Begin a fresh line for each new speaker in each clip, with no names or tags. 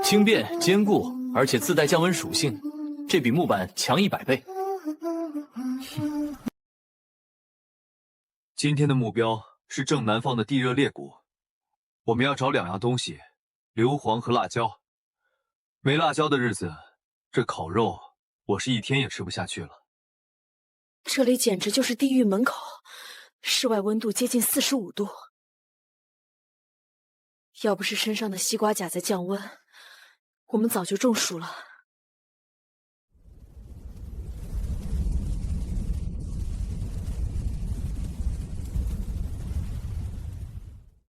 轻便坚固，而且自带降温属性，这比木板强100倍。
今天的目标是正南方的地热裂谷，我们要找2样东西：硫磺和辣椒。没辣椒的日子，这烤肉我是1天也吃不下去了。
这里简直就是地狱门口，室外温度接近45度。要不是身上的西瓜甲在降温，我们早就中暑了。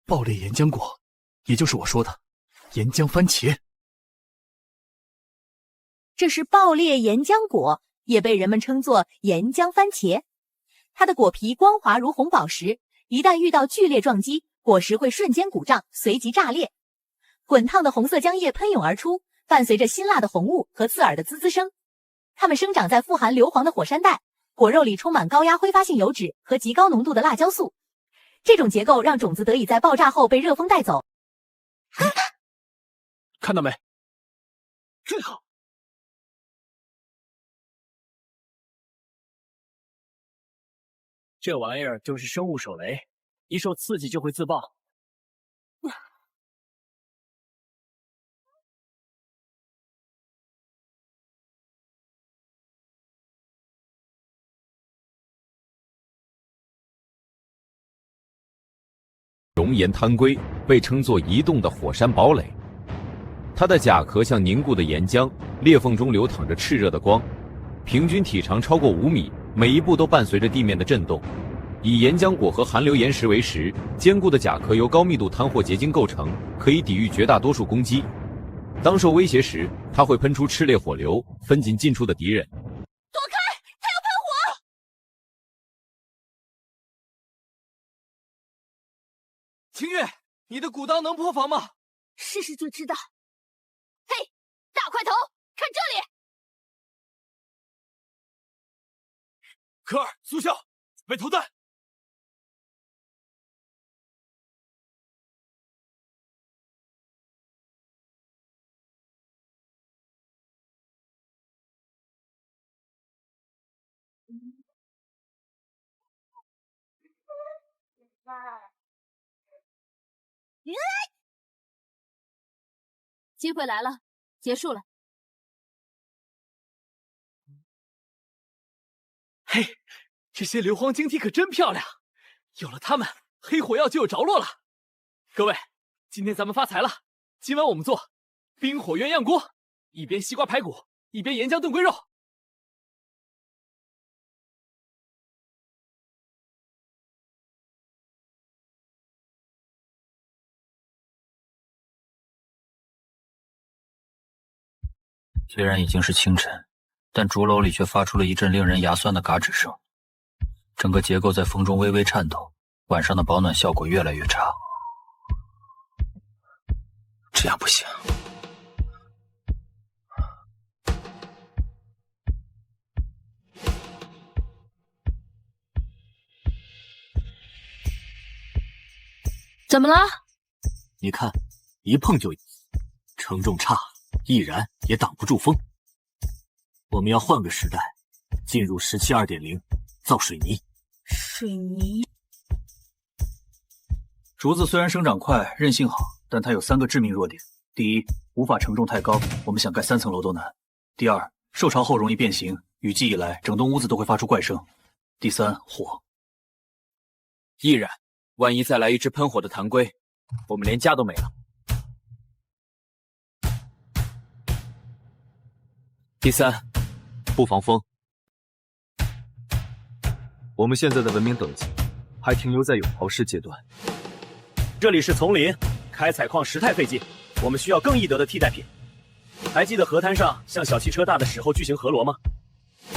爆裂岩浆果，也就是我说的岩浆番茄。
这是爆裂岩浆果，也被人们称作岩浆番茄。它的果皮光滑如红宝石，一旦遇到剧烈撞击，果实会瞬间鼓胀，随即炸裂。滚烫的红色浆液喷涌而出，伴随着辛辣的红雾和刺耳的滋滋声。它们生长在富含硫磺的火山带，果肉里充满高压挥发性油脂和极高浓度的辣椒素。这种结构让种子得以在爆炸后被热风带走。
看到没？
最好。
这玩意儿就是生物手雷，一受刺激就会自爆。
熔岩滩龟被称作移动的火山堡垒，它的甲壳像凝固的岩浆，裂缝中流淌着炽热的光，平均体长超过5米，每一步都伴随着地面的震动。以岩浆果和寒流岩石为食，坚固的甲壳由高密度碳或结晶构成，可以抵御绝大多数攻击。当受威胁时，它会喷出炽烈火流，分进近处的敌人。
躲开！它要喷火！
清月，你的古刀能破防吗？
试试就知道。嘿，大块头，看这里！
科尔，速效，准备投弹！
机会来了，结束了。
嘿，这些硫磺晶体可真漂亮，有了它们，黑火药就有着落了。各位，今天咱们发财了！今晚我们做冰火鸳鸯锅，一边西瓜排骨，一边岩浆炖龟肉。
虽然已经是清晨，但竹楼里却发出了一阵令人牙酸的嘎吱声，整个结构在风中微微颤抖，晚上的保暖效果越来越差。这样不行。
怎么了？
你看，一碰就硬，承重差，易燃也挡不住风。我们要换个时代，进入17 2.0，造水泥。
水泥。
竹子虽然生长快，韧性好，但它有3个致命弱点：第一，无法承重太高，我们想盖3层楼都难；第二，受潮后容易变形，雨季一来，整栋屋子都会发出怪声；第三，火。
易燃，万一再来一只喷火的弹龟，我们连家都没了。第三，
不防风。我们现在的文明等级还停留在有潮湿阶段。
这里是丛林，开采矿实太费劲，我们需要更易得的替代品。还记得河滩上像小汽车大的矢后巨型河螺吗？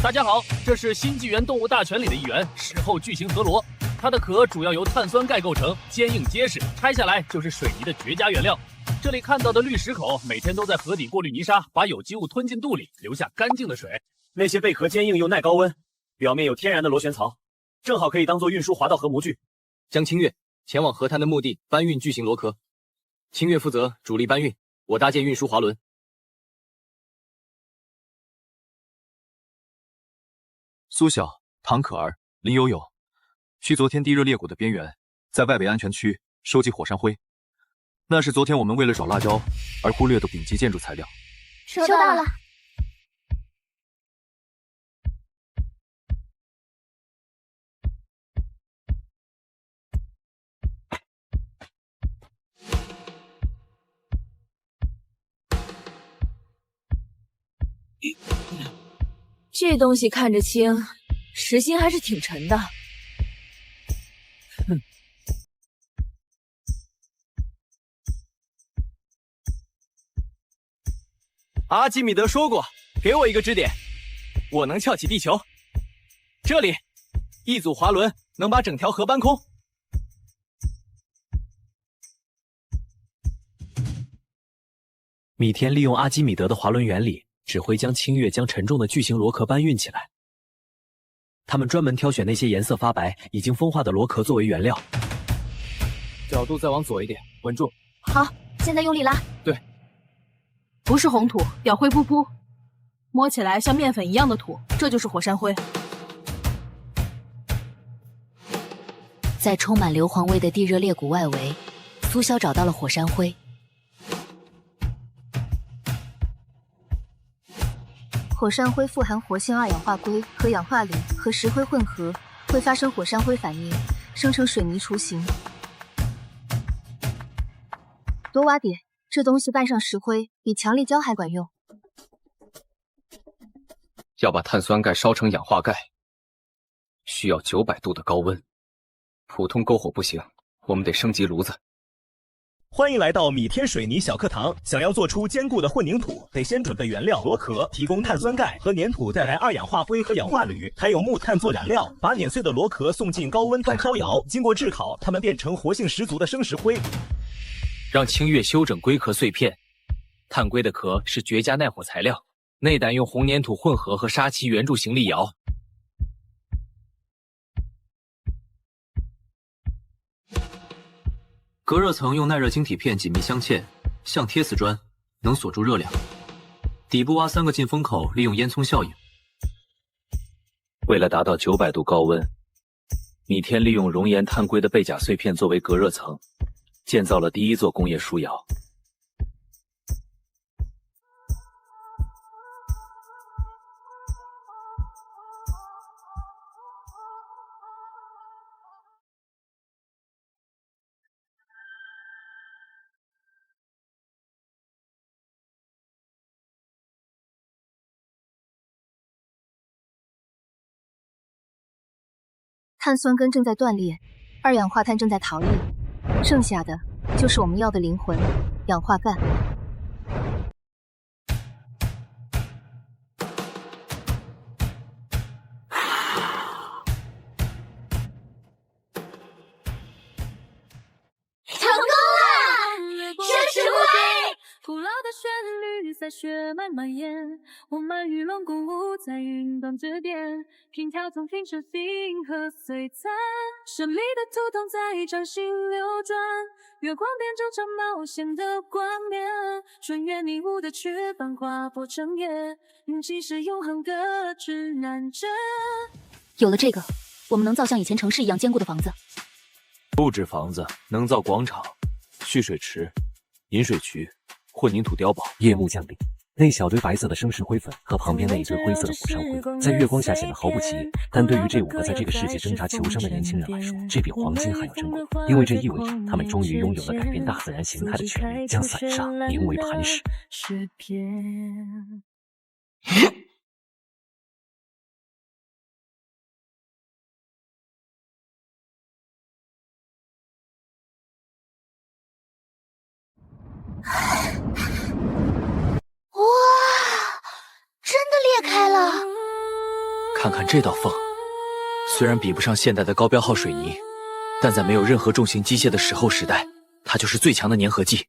大家好，这是新纪元动物大全里的一员矢后巨型河螺，它的壳主要由碳酸钙构成，坚硬结实，拆下来就是水泥的绝佳原料。这里看到的绿石口每天都在河底过滤泥沙，把有机物吞进肚里，留下干净的水。
那些贝壳坚硬又耐高温，表面有天然的螺旋槽，正好可以当做运输滑道和模具。
江清月，
前往河滩的目的搬运巨型螺壳。清月负责主力搬运，我搭建运输滑轮。
苏晓、唐可儿、林悠悠，去昨天地热裂谷的边缘，在外围安全区收集火山灰。那是昨天我们为了找辣椒而忽略的顶级建筑材料。
收到了。
这东西看着轻，实心还是挺沉的。
阿基米德说过，给我一个支点，我能撬起地球。这里，一组滑轮能把整条河搬空。
米田利用阿基米德的滑轮原理，指挥将清月将沉重的巨型螺壳搬运起来。他们专门挑选那些颜色发白、已经风化的螺壳作为原料。
角度再往左一点，稳住。
好，现在用力拉。
对。
不是红土，表灰扑扑，摸起来像面粉一样的土，这就是火山灰。
在充满硫磺味的地热裂谷外围，苏潇找到了火山灰。
火山灰富含活性二氧化硅和氧化铝和石灰混合，会发生火山灰反应，生成水泥雏形。多挖点。这东西拌上石灰，比强力胶还管用。
要把碳酸钙烧成氧化钙，需要900度的高温，普通篝火不行，我们得升级炉子。
欢迎来到米天水泥小课堂。想要做出坚固的混凝土，得先准备原料螺壳，提供碳酸钙和粘土带来二氧化硅和氧化铝，还有木炭做燃料。把碾碎的螺壳送进高温炭烧窑，经过炙烤，它们变成活性十足的生石灰。
让清月修整龟壳碎片。碳龟的壳是绝佳耐火材料，内胆用红粘土混合和沙漆圆柱形立窑。
隔热层用耐热晶体片紧密镶嵌，像贴瓷砖，能锁住热量。底部挖3个进风口，利用烟囱效应。
为了达到900度高温，米天利用熔岩碳硅的背甲碎片作为隔热层。建造了第一座工业书窑。
碳酸根正在断裂，二氧化碳正在逃逸。剩下的就是我们要的灵魂——氧化钙。
成功了！生石灰！
古老的旋律在血脉蔓延，我们与龙共舞在云端之巅，拼跳中拼成星河璀璨，神秘的图腾在掌心流转，月光变成场冒险的冠冕，穿越迷雾的翅膀划破长夜，即使永恒的指南针。
有了这个，我们能造像以前城市一样坚固的房子。
不止房子，能造广场、蓄水池、饮水渠、混凝土碉堡。
夜幕降临，那小堆白色的生石灰粉和旁边那一堆灰色的火山灰，在月光下显得毫不起眼。但对于这5个在这个世界挣扎求生的年轻人来说，这比黄金还要珍贵，因为这意味着他们终于拥有了改变大自然形态的权利，将散沙凝为磐石。
哇，真的裂开了！
看看这道缝，虽然比不上现代的高标号水泥，但在没有任何重型机械的石后时代，它就是最强的粘合剂。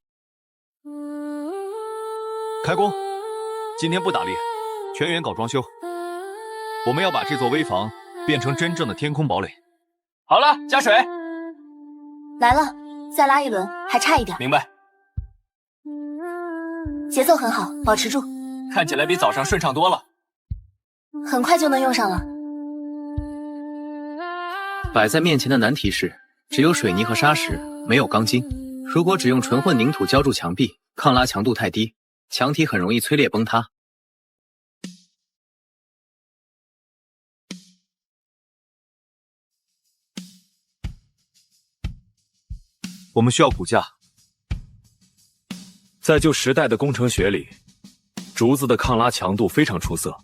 开工！今天不打猎，全员搞装修。我们要把这座危房变成真正的天空堡垒。
好了，加水。
来了，再拉一轮，还差一点。
明白。
节奏很好，保持住。
看起来比早上顺畅多了。
很快就能用上了。
摆在面前的难题是，只有水泥和沙石，没有钢筋。如果只用纯混凝土浇筑墙壁，抗拉强度太低，墙体很容易摧裂崩塌。
我们需要骨架。
在旧时代的工程学里，竹子的抗拉强度非常出色，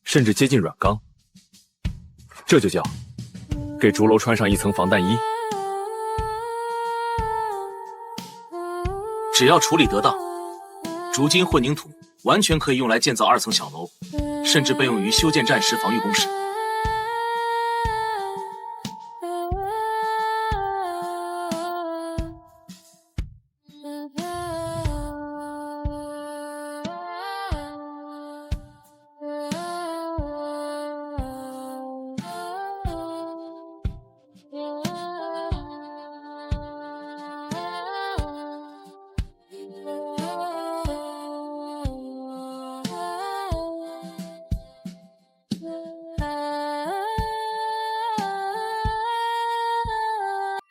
甚至接近软钢。这就叫给竹楼穿上一层防弹衣。
只要处理得当，竹筋混凝土完全可以用来建造2层小楼，甚至备用于修建战时防御工事。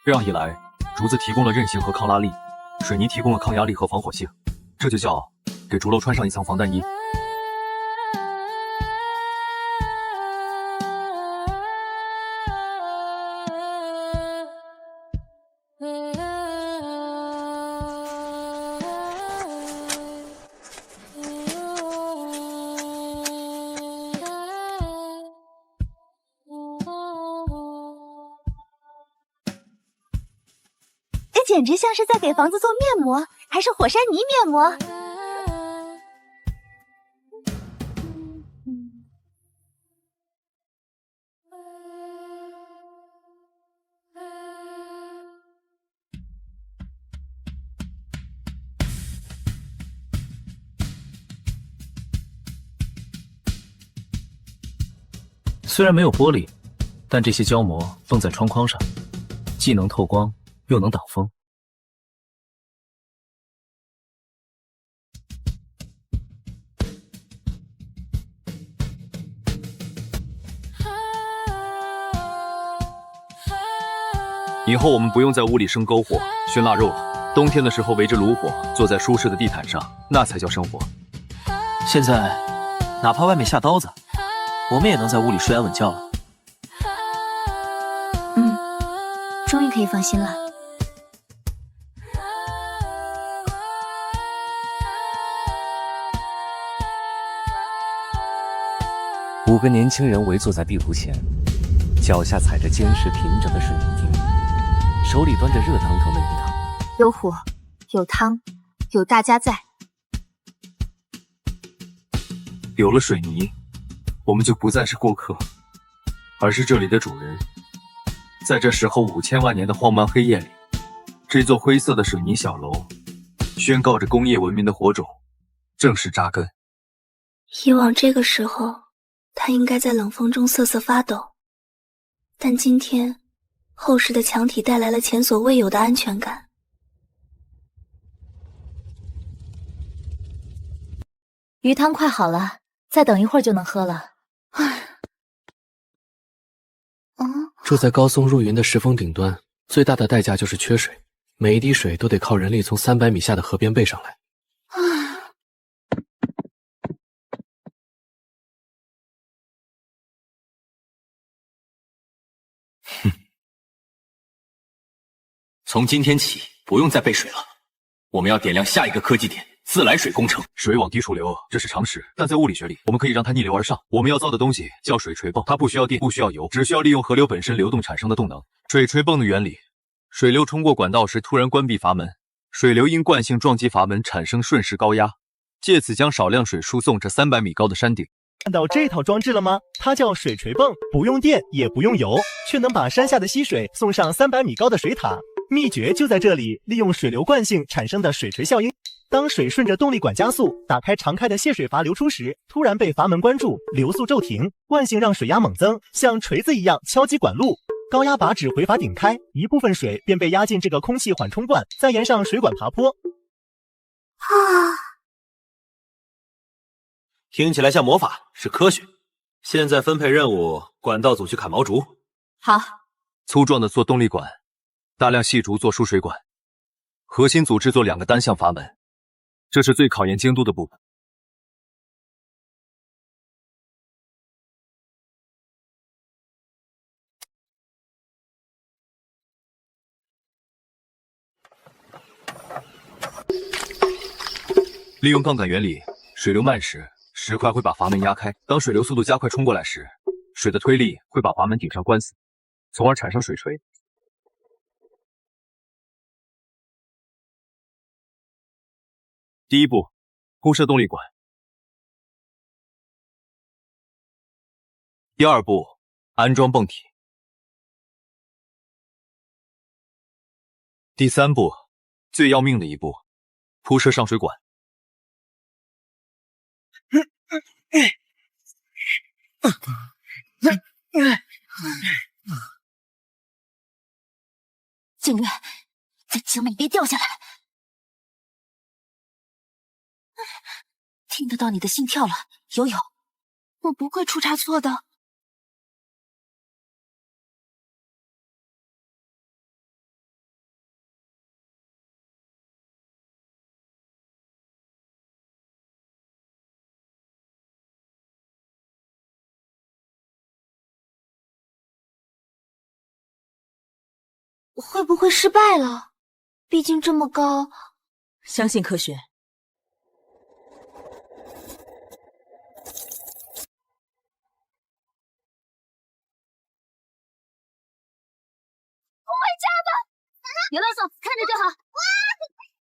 这样一来，竹子提供了韧性和抗拉力，水泥提供了抗压力和防火性，这就叫给竹楼穿上一层防弹衣。
简直像是在给房子做面膜，还是火山泥面膜。
虽然没有玻璃，但这些胶膜封在窗框上，既能透光，又能挡风。
以后我们不用在屋里生篝火、熏腊肉了。冬天的时候，围着炉火，坐在舒适的地毯上，那才叫生活。
现在，哪怕外面下刀子，我们也能在屋里睡安稳觉了。
终于可以放心了。
5个年轻人围坐在壁炉前，脚下踩着坚实平整的水泥地，手里端着热腾腾的鱼汤。
有火，有汤，有大家在。
有了水泥，我们就不再是过客，而是这里的主人。在这时候5000万年的荒蛮黑夜里，这座灰色的水泥小楼宣告着工业文明的火种正式扎根。
以往这个时候，它应该在冷风中瑟瑟发抖，但今天，厚实的墙体带来了前所未有的安全感。
鱼汤快好了，再等一会儿就能喝了。
住在高松入云的石峰顶端，最大的代价就是缺水，每一滴水都得靠人力从300米下的河边背上来。
从今天起，不用再备水了。我们要点亮下一个科技点——自来水工程。
水往低处流，这是常识，但在物理学里，我们可以让它逆流而上。我们要造的东西叫水锤泵，它不需要电，不需要油，只需要利用河流本身流动产生的动能。水锤泵的原理：水流冲过管道时突然关闭阀门，水流因惯性撞击阀门产生瞬时高压，借此将少量水输送至300米高的山顶。
看到这套装置了吗？它叫水锤泵，不用电也不用油，却能把山下的溪水送上300米高的水塔。秘诀就在这里，利用水流惯性产生的水锤效应。当水顺着动力管加速，打开常开的泄水阀流出时，突然被阀门关住，流速骤停，惯性让水压猛增，像锤子一样敲击管路。高压把指挥阀顶开，一部分水便被压进这个空气缓冲罐，再沿上水管爬坡。
听起来像魔法，是科学。现在分配任务，管道组去砍毛竹。
好。
粗壮的做动力管，大量细竹做输水管，核心组制作2个单向阀门，这是最考验精度的部分。利用杠杆原理，水流慢时，石块会把阀门压开；当水流速度加快冲过来时，水的推力会把阀门顶上关死，从而产生水锤。第一步，铺设动力管。第二步，安装泵体。第三步，最要命的一步，铺设上水管。
景月，请你别掉下来。听得到你的心跳了，悠悠，我不会出差错的。会不会失败了？毕竟这么高。
相信科学。
我回家吧，别啰嗦，看着就好。哇，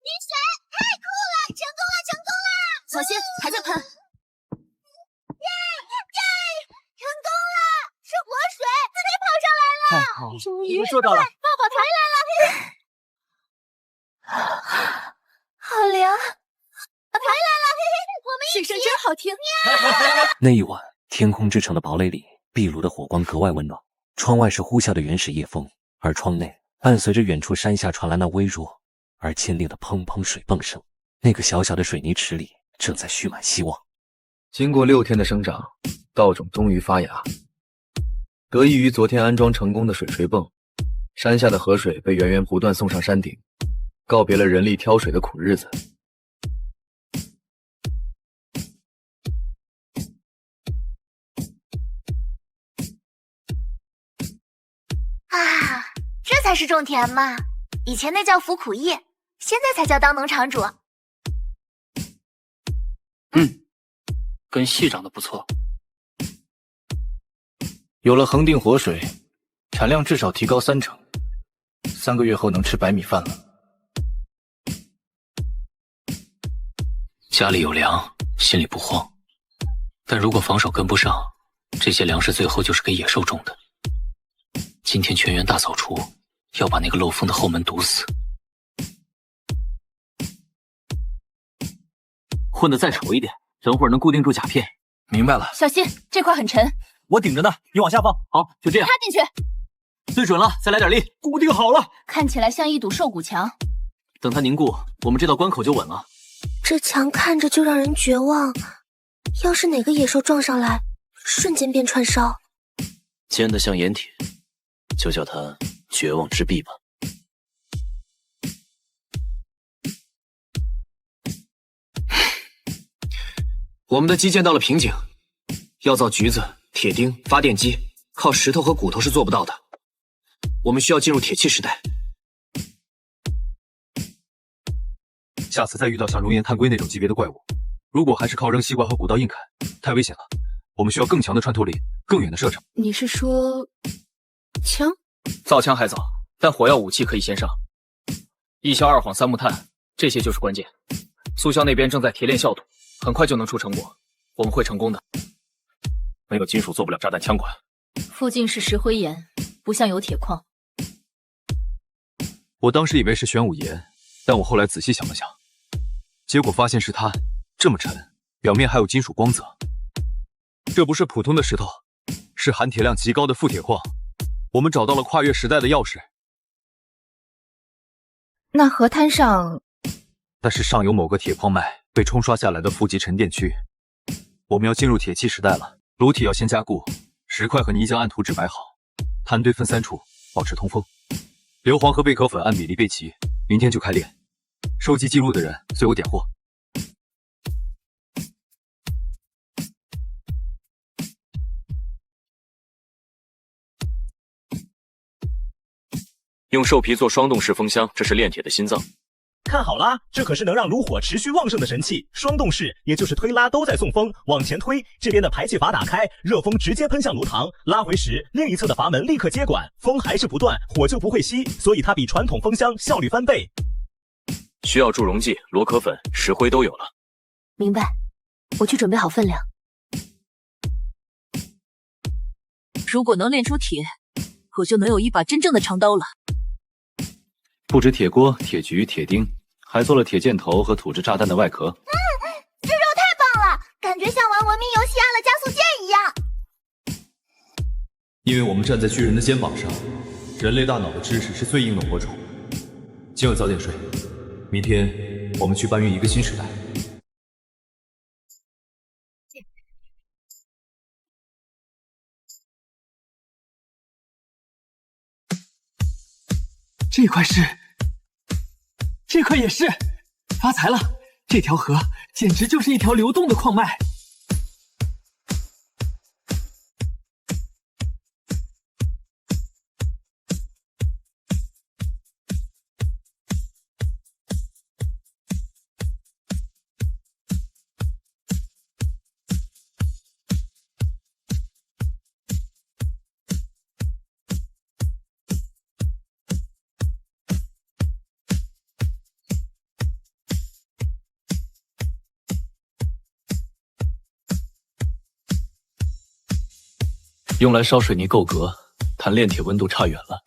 雨水太酷了，成功了，成功了！
小心，还在喷。
耶耶，成功了，是活水，自己跑上来了。
终于做到了。
抱回来了，好凉，回来了，我们
水声真好听。
那一晚，天空之城的堡垒里，壁炉的火光格外温暖。窗外是呼啸的原始夜风，而窗内伴随着远处山下传来那微弱而坚定的砰砰水泵声。那个小小的水泥池里正在蓄满希望。
经过6天的生长，稻种终于发芽。得益于昨天安装成功的水锤泵，山下的河水被源源不断送上山顶，告别了人力挑水的苦日子。
啊，这才是种田嘛！以前那叫服苦役，现在才叫当农场主。
跟系长的不错。有了恒定活水，产量至少提高30%，3个月后能吃白米饭了。
家里有粮，心里不慌。但如果防守跟不上，这些粮食最后就是给野兽种的。今天全员大扫除，要把那个漏风的后门堵死。混得再丑一点，等会儿能固定住甲片。
明白了。
小心，这块很沉。
我顶着呢，你往下放。好，就这样。
插进去。
对准了，再来点力。
固定好了。
看起来像一堵兽骨墙。
等它凝固，我们这道关口就稳了。
这墙看着就让人绝望，要是哪个野兽撞上来，瞬间变串烧。
坚得像盐铁，就叫它绝望之壁吧。
我们的基建到了瓶颈，要造橘子、铁钉、发电机，靠石头和骨头是做不到的。我们需要进入铁器时代。
下次再遇到像熔岩炭龟那种级别的怪物，如果还是靠扔西瓜和古刀硬砍，太危险了。我们需要更强的穿透力，更远的射程。
你是说枪？
造枪还早，但火药武器可以先上。1硝2磺3木炭，这些就是关键。苏校那边正在提炼效土，很快就能出成果，我们会成功的。
没有金属做不了炸弹枪管。
附近是石灰岩，不像有铁矿。
我当时以为是玄武岩，但我后来仔细想了想，结果发现是它这么沉，表面还有金属光泽。这不是普通的石头，是含铁量极高的富铁矿。我们找到了跨越时代的钥匙。
那河滩上，
但是上有某个铁矿脉被冲刷下来的富集沉淀区，我们要进入铁器时代了。炉体要先加固，石块和泥浆按图纸摆好，炭堆分3处，保持通风。硫磺和贝壳粉按比例备齐，明天就开炼。收集记录的人随我点货。
用兽皮做双动式风箱，这是炼铁的心脏。
看好啦，这可是能让炉火持续旺盛的神器。双动式，也就是推拉都在送风，往前推，这边的排气阀打开，热风直接喷向炉膛，拉回时，另一侧的阀门立刻接管，风还是不断，火就不会熄，所以它比传统风箱效率翻倍。
需要助溶剂、螺壳粉、石灰都有了。
明白，我去准备好分量。
如果能炼出铁，我就能有一把真正的长刀了。
不止铁锅、铁局、铁钉，还做了铁箭头和土制炸弹的外壳。
这肉太棒了，感觉像玩文明游戏按了加速键一样。
因为我们站在巨人的肩膀上，人类大脑的知识是最硬的火种。今晚早点睡，明天我们去搬运一个新时代。
这块是，这块也是，发财了！这条河简直就是一条流动的矿脉。
用来烧水泥够格，谈炼铁温度差远了。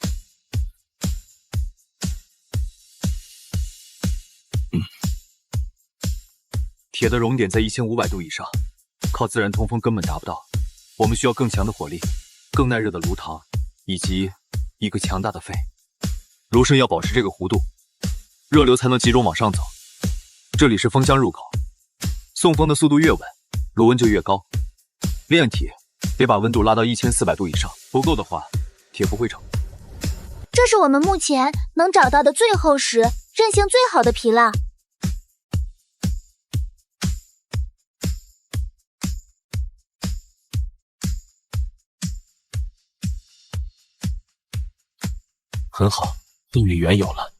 铁的熔点在1500度以上，靠自然通风根本达不到。我们需要更强的火力、更耐热的炉膛，以及一个强大的肺。炉身要保持这个弧度，热流才能集中往上走。这里是风箱入口，送风的速度越稳，炉温就越高。炼铁得把温度拉到1400度以上，不够的话，铁不会成。
这是我们目前能找到的最厚实、韧性最好的皮了。
很好，动力源有了，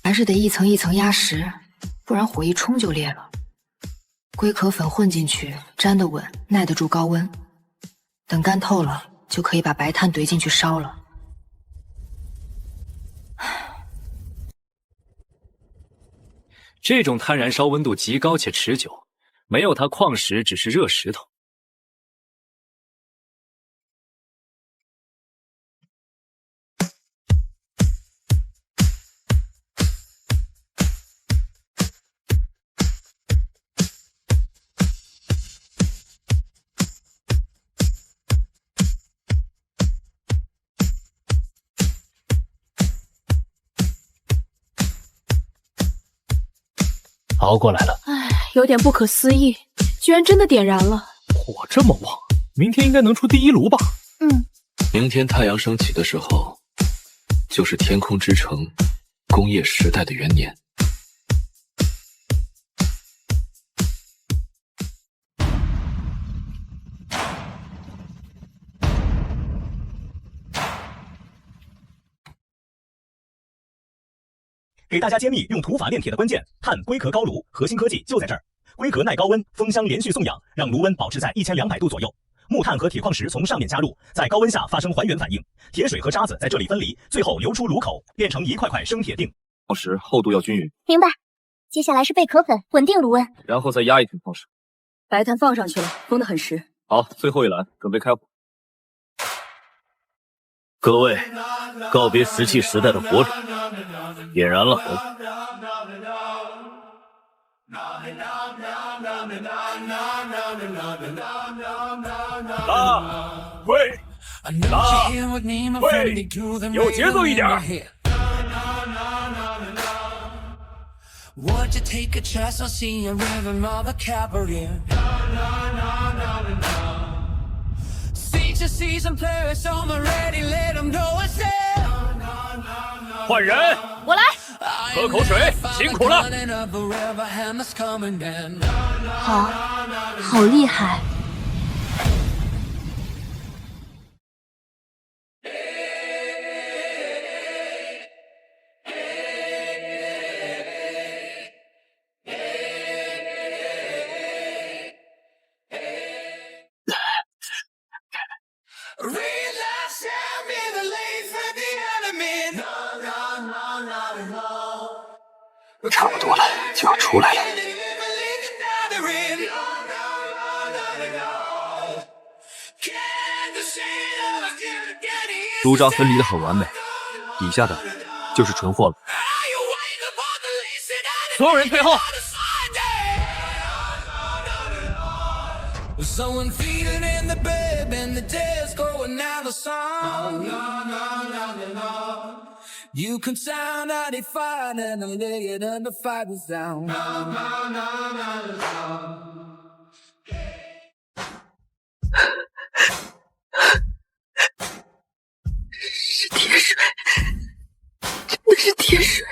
还是得一层一层压实，不然火一冲就裂了。龟壳粉混进去，粘得稳，耐得住高温。等干透了，就可以把白炭怼进去烧了。
这种碳燃烧温度极高且持久，没有它矿石只是热石头。
熬过来了，
唉，有点不可思议，居然真的点燃了。
火这么旺，明天应该能出第一炉吧？
明天太阳升起的时候，就是天空之城工业时代的元年。
给大家揭秘用土法炼铁的关键，碳龟壳高炉，核心科技就在这儿。龟壳耐高温，风箱连续送氧，让炉温保持在1200度左右。木炭和铁矿石从上面加入，在高温下发生还原反应，铁水和渣子在这里分离，最后流出炉口，变成一块块生铁锭。
矿石厚度要均匀。
明白。接下来是贝壳粉，稳定炉温，
然后再压一瓶矿石。
白炭放上去了，封得很实。
好，最后一栏准备开火。
各位，告别石器时代的火种，点燃了火。
啊！
喂，拉，喂，有节奏一点。
Would you take a chance on seeing rhythm of the cabaret? Season players on the ready, let them know it's there.
换人，
我来。
喝口水，辛苦了。
好厉害。
差不多了，就要出来了。
朱砂分离的很完美，底下的就是纯货了。
所有人退后。
Someone feeding in the bed and the desk going out the song. You can sound 95 and I lay it under 5 is down.
是铁水，真的是铁水。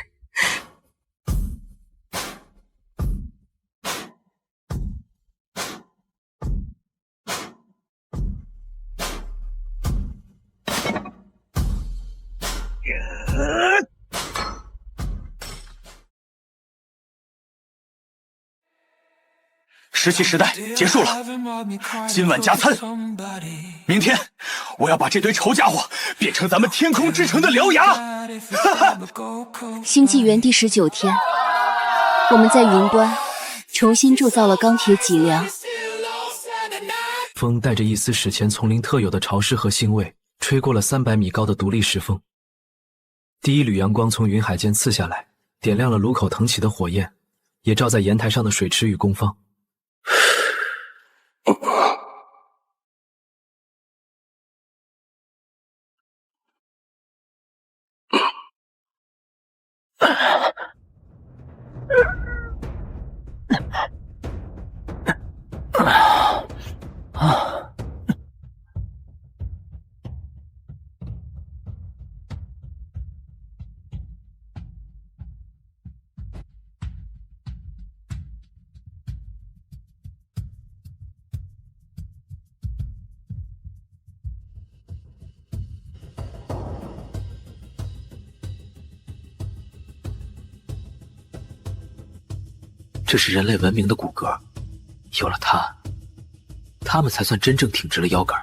17时代结束了，今晚加餐。明天我要把这堆丑家伙变成咱们天空之城的獠牙。
星纪元第19天，我们在云端重新铸造了钢铁脊梁。
风带着一丝史前丛林特有的潮湿和腥味，吹过了300米高的独立石峰。第一缕阳光从云海间刺下来，点亮了炉口腾起的火焰，也照在岩台上的水池与工坊。这是人类文明的骨骼，有了它，他们才算真正挺直了腰杆。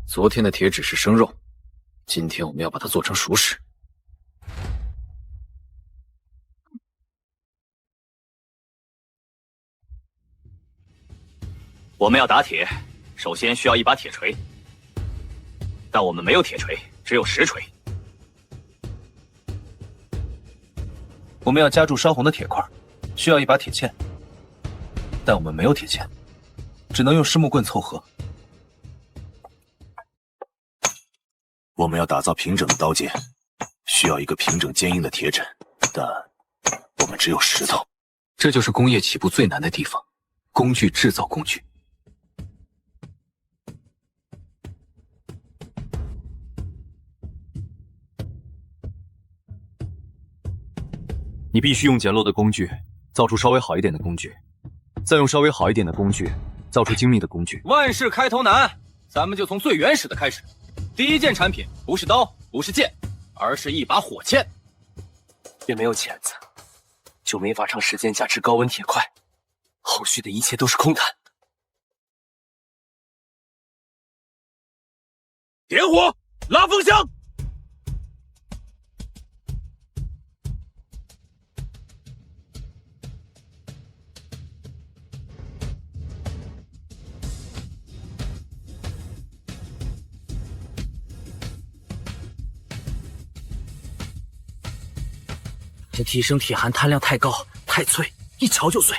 昨天的铁只是生肉，今天我们要把它做成熟食。
我们要打铁，首先需要一把铁锤，但我们没有铁锤，只有石锤。
我们要夹住烧红的铁块，需要一把铁钎，但我们没有铁钎，只能用实木棍凑合。
我们要打造平整的刀剑，需要一个平整坚硬的铁枕，但我们只有石头。
这就是工业起步最难的地方，工具制造工具。
你必须用简陋的工具造出稍微好一点的工具，再用稍微好一点的工具造出精密的工具。
万事开头难，咱们就从最原始的开始。第一件产品不是刀，不是剑，而是一把火钎。
越没有钳子，就没法长时间加持高温铁块，后续的一切都是空谈。
点火，拉风箱。
这提升铁含碳量太高，太脆，一敲就碎。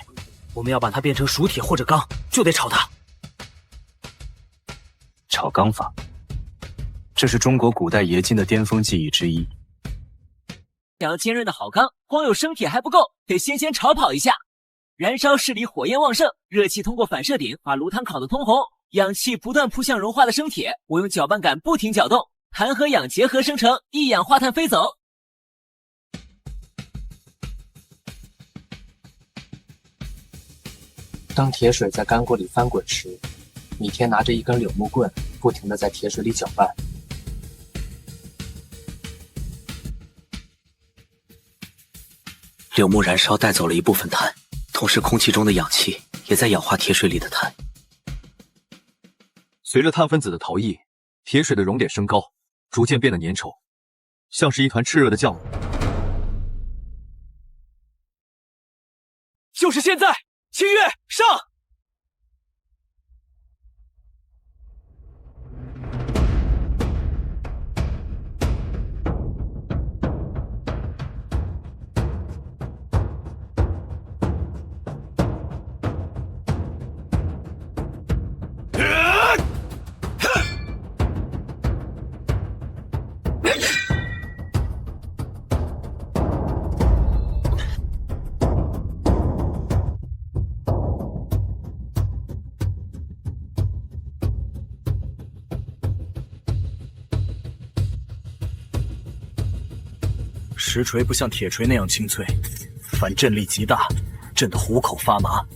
我们要把它变成熟铁或者钢，就得炒它。
炒钢法，这是中国古代冶金的巅峰技艺之一。
想要尖锐的好钢，光有生铁还不够，得先炒跑一下。燃烧室里火焰旺盛，热气通过反射顶把炉膛烤得通红，氧气不断扑向融化的生铁。我用搅拌杆不停搅动，碳和氧结合生成一氧化碳飞走。
当铁水在干锅里翻滚时，米天拿着一根柳木棍，不停地在铁水里搅拌。
柳木燃烧带走了一部分碳，同时空气中的氧气也在氧化铁水里的碳。
随着碳分子的逃逸，铁水的熔点升高，逐渐变得粘稠，像是一团炽热的浆糊。
就是现在！清月上！
石锤不像铁锤那样清脆，反震力极大，震得虎口发麻。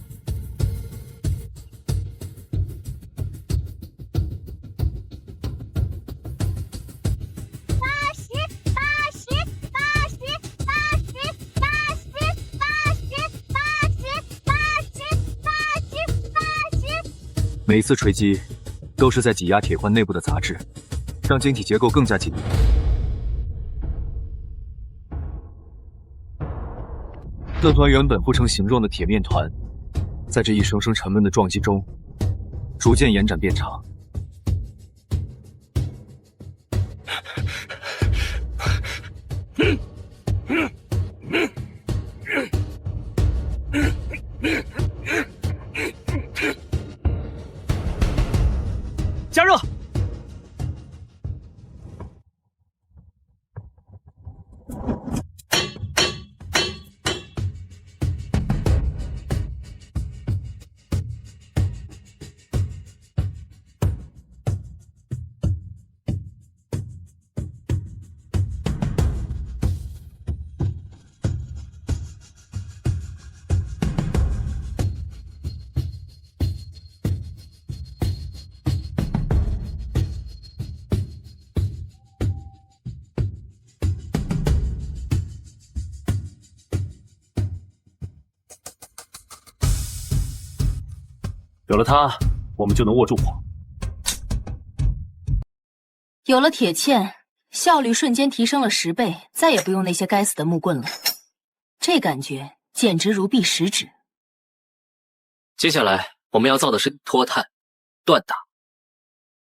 每一次锤击都是在挤压铁环内部的杂质，让晶体结构更加紧密。这团原本不成形状的铁面团，在这一声声沉闷的撞击中，逐渐延展变长。
加热！
有了它，我们就能握住火。
有了铁钎，效率瞬间提升了10倍，再也不用那些该死的木棍了。这感觉简直如臂使指。
接下来我们要造的是脱碳、锻打，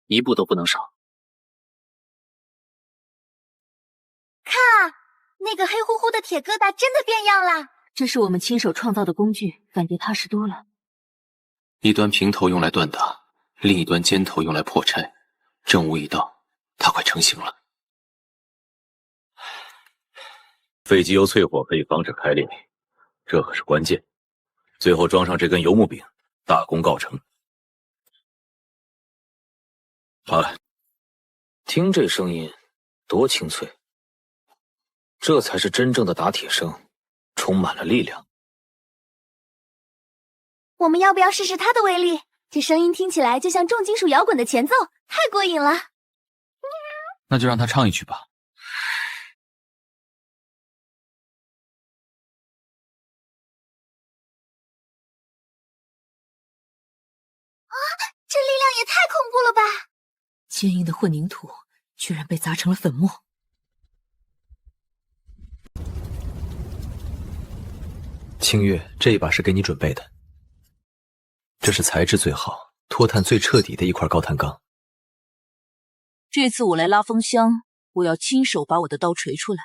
一步都不能少。
看啊，那个黑乎乎的铁疙瘩真的变样了。
这是我们亲手创造的工具，感觉踏实多了。
一端平头用来锻打，另一端尖头用来破拆。正午已到，它快成型了。
废机油淬火可以防止开裂，这可是关键。最后装上这根油木柄，大功告成。好了，
听这声音多清脆，这才是真正的打铁声，充满了力量。
我们要不要试试它的威力？这声音听起来就像重金属摇滚的前奏，太过瘾了。
那就让他唱一曲吧。
啊，这力量也太恐怖了吧！
坚硬的混凝土居然被砸成了粉末。
清月，这一把是给你准备的。这是材质最好、脱碳最彻底的一块高碳钢。
这次我来拉风箱，我要亲手把我的刀锤出来。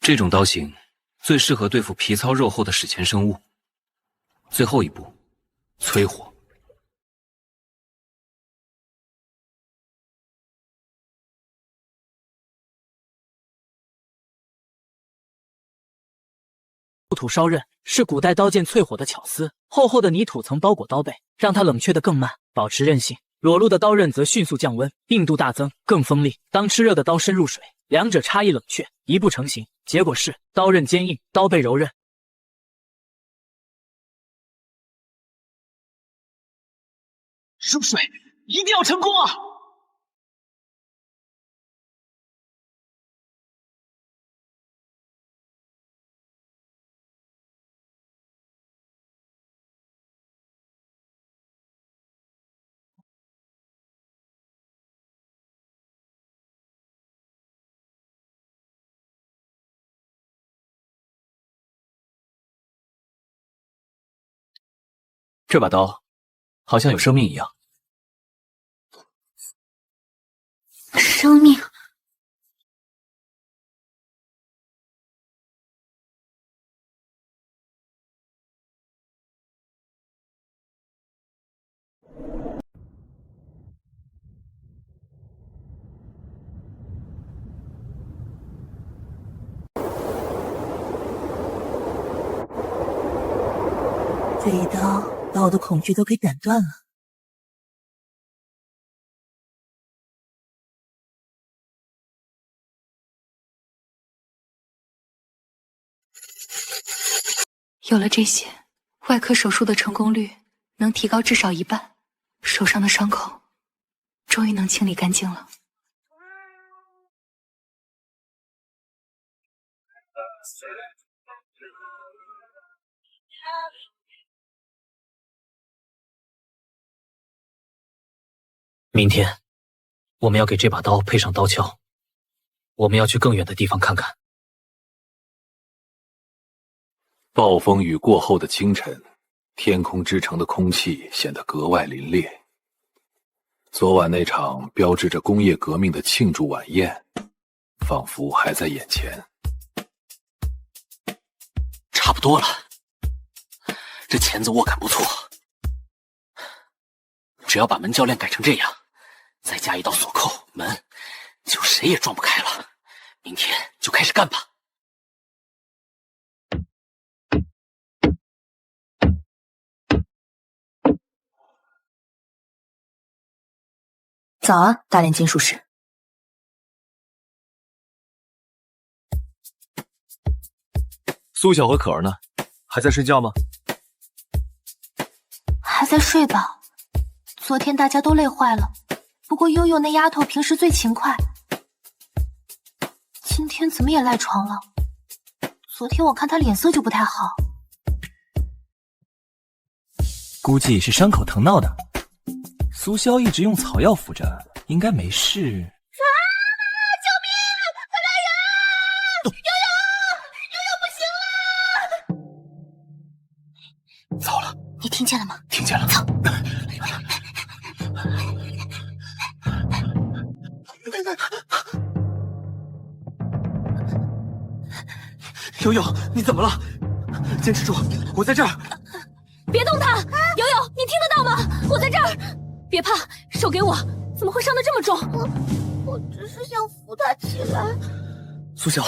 这种刀型最适合对付皮糙肉厚的史前生物。最后一步，催火。
土烧刃是古代刀剑淬火的巧思，厚厚的泥土层包裹刀背，让它冷却得更慢，保持韧性。裸露的刀刃则迅速降温，硬度大增，更锋利。当炽热的刀深入水，两者差异冷却，一步成型。结果是刀刃坚硬，刀背柔韧。
入水，一定要成功啊！
这把刀好像有生命一样。
生命。
这一刀把我的恐惧都给斩断了。
有了这些，外科手术的成功率能提高至少1半，手上的伤口终于能清理干净了。
明天，我们要给这把刀配上刀鞘，我们要去更远的地方看看。
暴风雨过后的清晨，天空之城的空气显得格外凛冽。昨晚那场标志着工业革命的庆祝晚宴，仿佛还在眼前。
差不多了，这钳子握感不错。只要把门铰链改成这样，再加一道锁扣，门就谁也撞不开了。明天就开始干吧。
早啊，大连金术师。
苏晓和可儿呢？还在睡觉吗？
还在睡吧。昨天大家都累坏了，不过悠悠那丫头平时最勤快，今天怎么也赖床了？昨天我看她脸色就不太好，
估计是伤口疼闹的。苏萧一直用草药敷着，应该没事。
救命！快来人！悠悠不行了！
糟了，
你听见了吗？
听见了。
走。
悠悠，你怎么了？坚持住，我在这儿。
别动他！悠悠，你听得到吗？我在这儿。别怕，手给我。怎么会伤得这么重？我只是想扶他起来。
苏晓，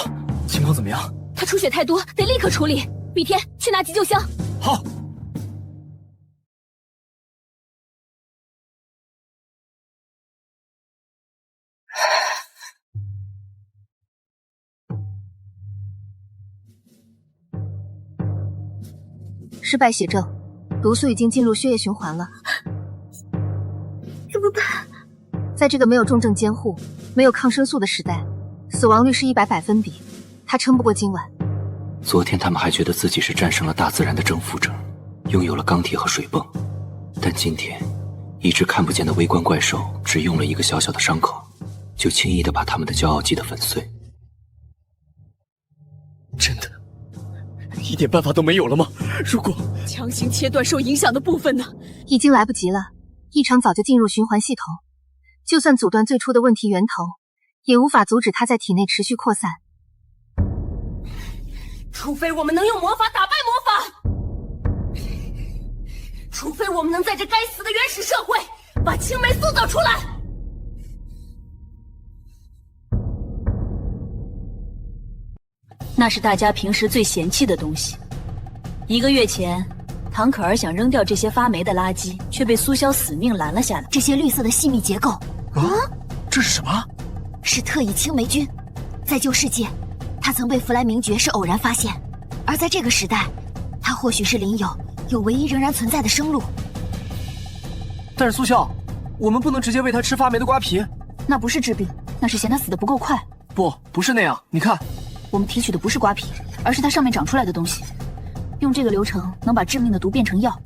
情况怎么样？
他出血太多，得立刻处理。比天，去拿急救箱。
好。
失败血症，毒素已经进入血液循环了。
怎么办？
在这个没有重症监护、没有抗生素的时代，死亡率是100%，他撑不过今晚。
昨天他们还觉得自己是战胜了大自然的征服者，拥有了钢铁和水泵，但今天，一只看不见的微观怪兽只用了一个小小的伤口，就轻易地把他们的骄傲击得粉碎。
真的，一点办法都没有了吗？如果
强行切断受影响的部分呢？
已经来不及了，异常早就进入循环系统，就算阻断最初的问题源头，也无法阻止它在体内持续扩散。
除非我们能用魔法打败魔法，除非我们能在这该死的原始社会把青梅塑造出来。
那是大家平时最嫌弃的东西。1个月前，唐可儿想扔掉这些发霉的垃圾，却被苏潇死命拦了下来。
这些绿色的细密结构，
这是什么？
是特异青霉菌。在旧世界，它曾被弗莱明爵士偶然发现，而在这个时代，它或许是灵有唯一仍然存在的生路。
但是苏潇，我们不能直接喂它吃发霉的瓜皮。
那不是治病，那是嫌它死得不够快。
不是那样，你看。
我们提取的不是瓜皮，而是它上面长出来的东西。用这个流程能把致命的毒变成药。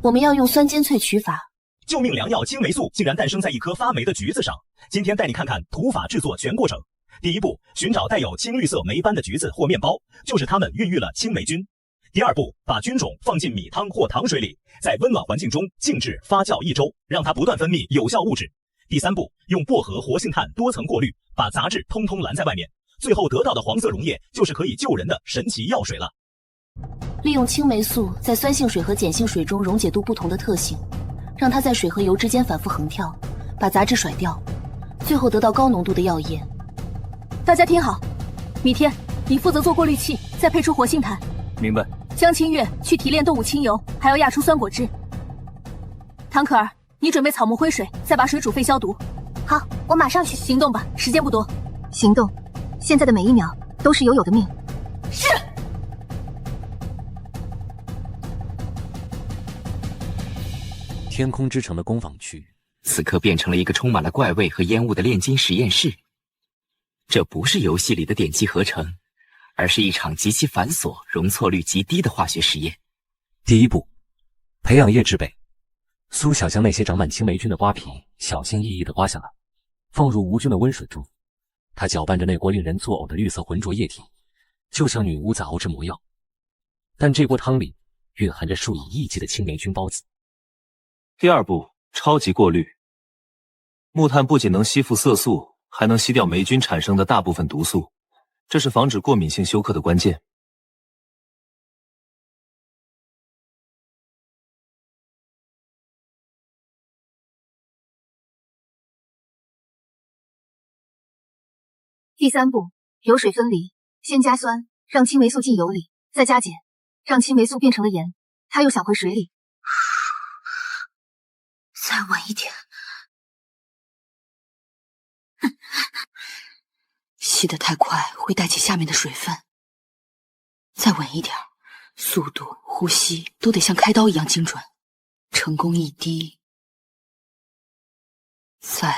我们要用酸尖萃取法。
救命良药青霉素竟然诞生在一颗发霉的橘子上。今天带你看看土法制作全过程。第一步，寻找带有青绿色霉斑的橘子或面包，就是它们孕育了青霉菌。第二步，把菌种放进米汤或糖水里，在温暖环境中静置发酵1周，让它不断分泌有效物质。第三步，用薄荷活性炭多层过滤，把杂质通通拦在外面。最后得到的黄色溶液就是可以救人的神奇药水了。
利用青霉素在酸性水和碱性水中溶解度不同的特性，让它在水和油之间反复横跳，把杂质甩掉，最后得到高浓度的药液。大家听好，米天，你负责做过滤器，再配出活性炭。
明白。
江清月去提炼动物清油，还要压出酸果汁。唐可儿，你准备草木灰水，再把水煮沸消毒。好，我马上去。行动吧，时间不多。行动。现在的每1秒都是友的命。
是。
天空之城的工坊区，
此刻变成了一个充满了怪味和烟雾的炼金实验室。这不是游戏里的点击合成，而是一场极其繁琐、容错率极低的化学实验。
第1步，培养液制备。苏小将那些长满青霉菌的瓜皮小心翼翼地刮下来，放入无菌的温水中。他搅拌着那锅令人作呕的绿色浑浊液体，就像女巫在熬制魔药。但这锅汤里蕴含着数以亿计的青霉菌孢子。
第二步，超级过滤。木炭不仅能吸附色素，还能吸掉霉菌产生的大部分毒素，这是防止过敏性休克的关键。
第3步，油水分离。先加酸，让青霉素进油里，再加碱，让青霉素变成了盐。它又想回水里。再晚一点。吸得太快会带起下面的水分。再稳一点，速度、呼吸都得像开刀一样精准。成功一滴。再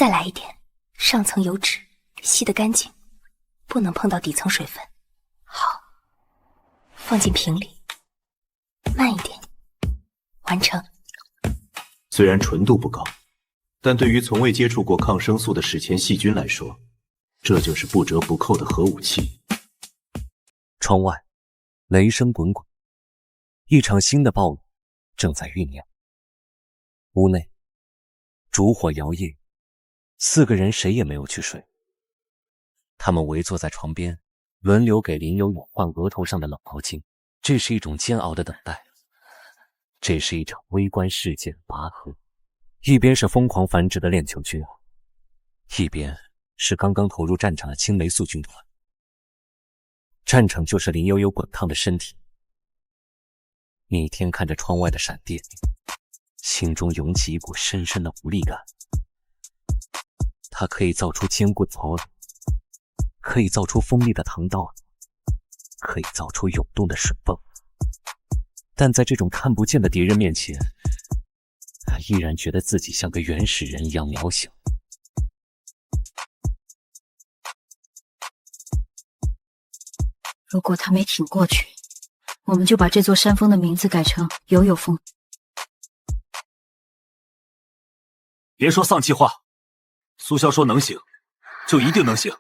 来一点。上层油脂吸得干净，不能碰到底层水分。好，放进瓶里，慢一点，完成。
虽然纯度不高，但对于从未接触过抗生素的史前细菌来说，这就是不折不扣的核武器。
窗外，雷声滚滚，一场新的暴雨正在酝酿。屋内，烛火摇曳。4个人谁也没有去睡，他们围坐在床边，轮流给林有有换额头上的冷毛巾。这是一种煎熬的等待，这是一场微观世界的拔河。一边是疯狂繁殖的链球菌，一边是刚刚投入战场的青霉素军团。战场就是林有有滚烫的身体。逆天看着窗外的闪电，心中涌起一股深深的无力感。它可以造出坚固的草壤，可以造出锋利的唐刀，可以造出涌动的水泵，但在这种看不见的敌人面前，他依然觉得自己像个原始人一样渺小。
如果他没挺过去，我们就把这座山峰的名字改成有有峰。
别说丧气话，苏潇说能行，就一定能行。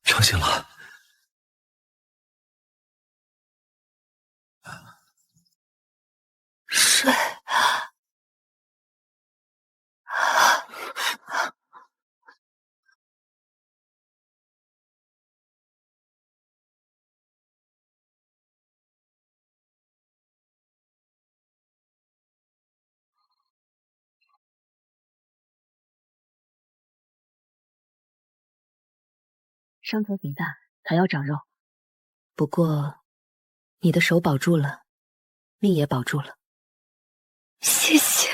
成型了。
水。
伤口挺大，还要长肉。
不过，你的手保住了，命也保住了。
谢谢。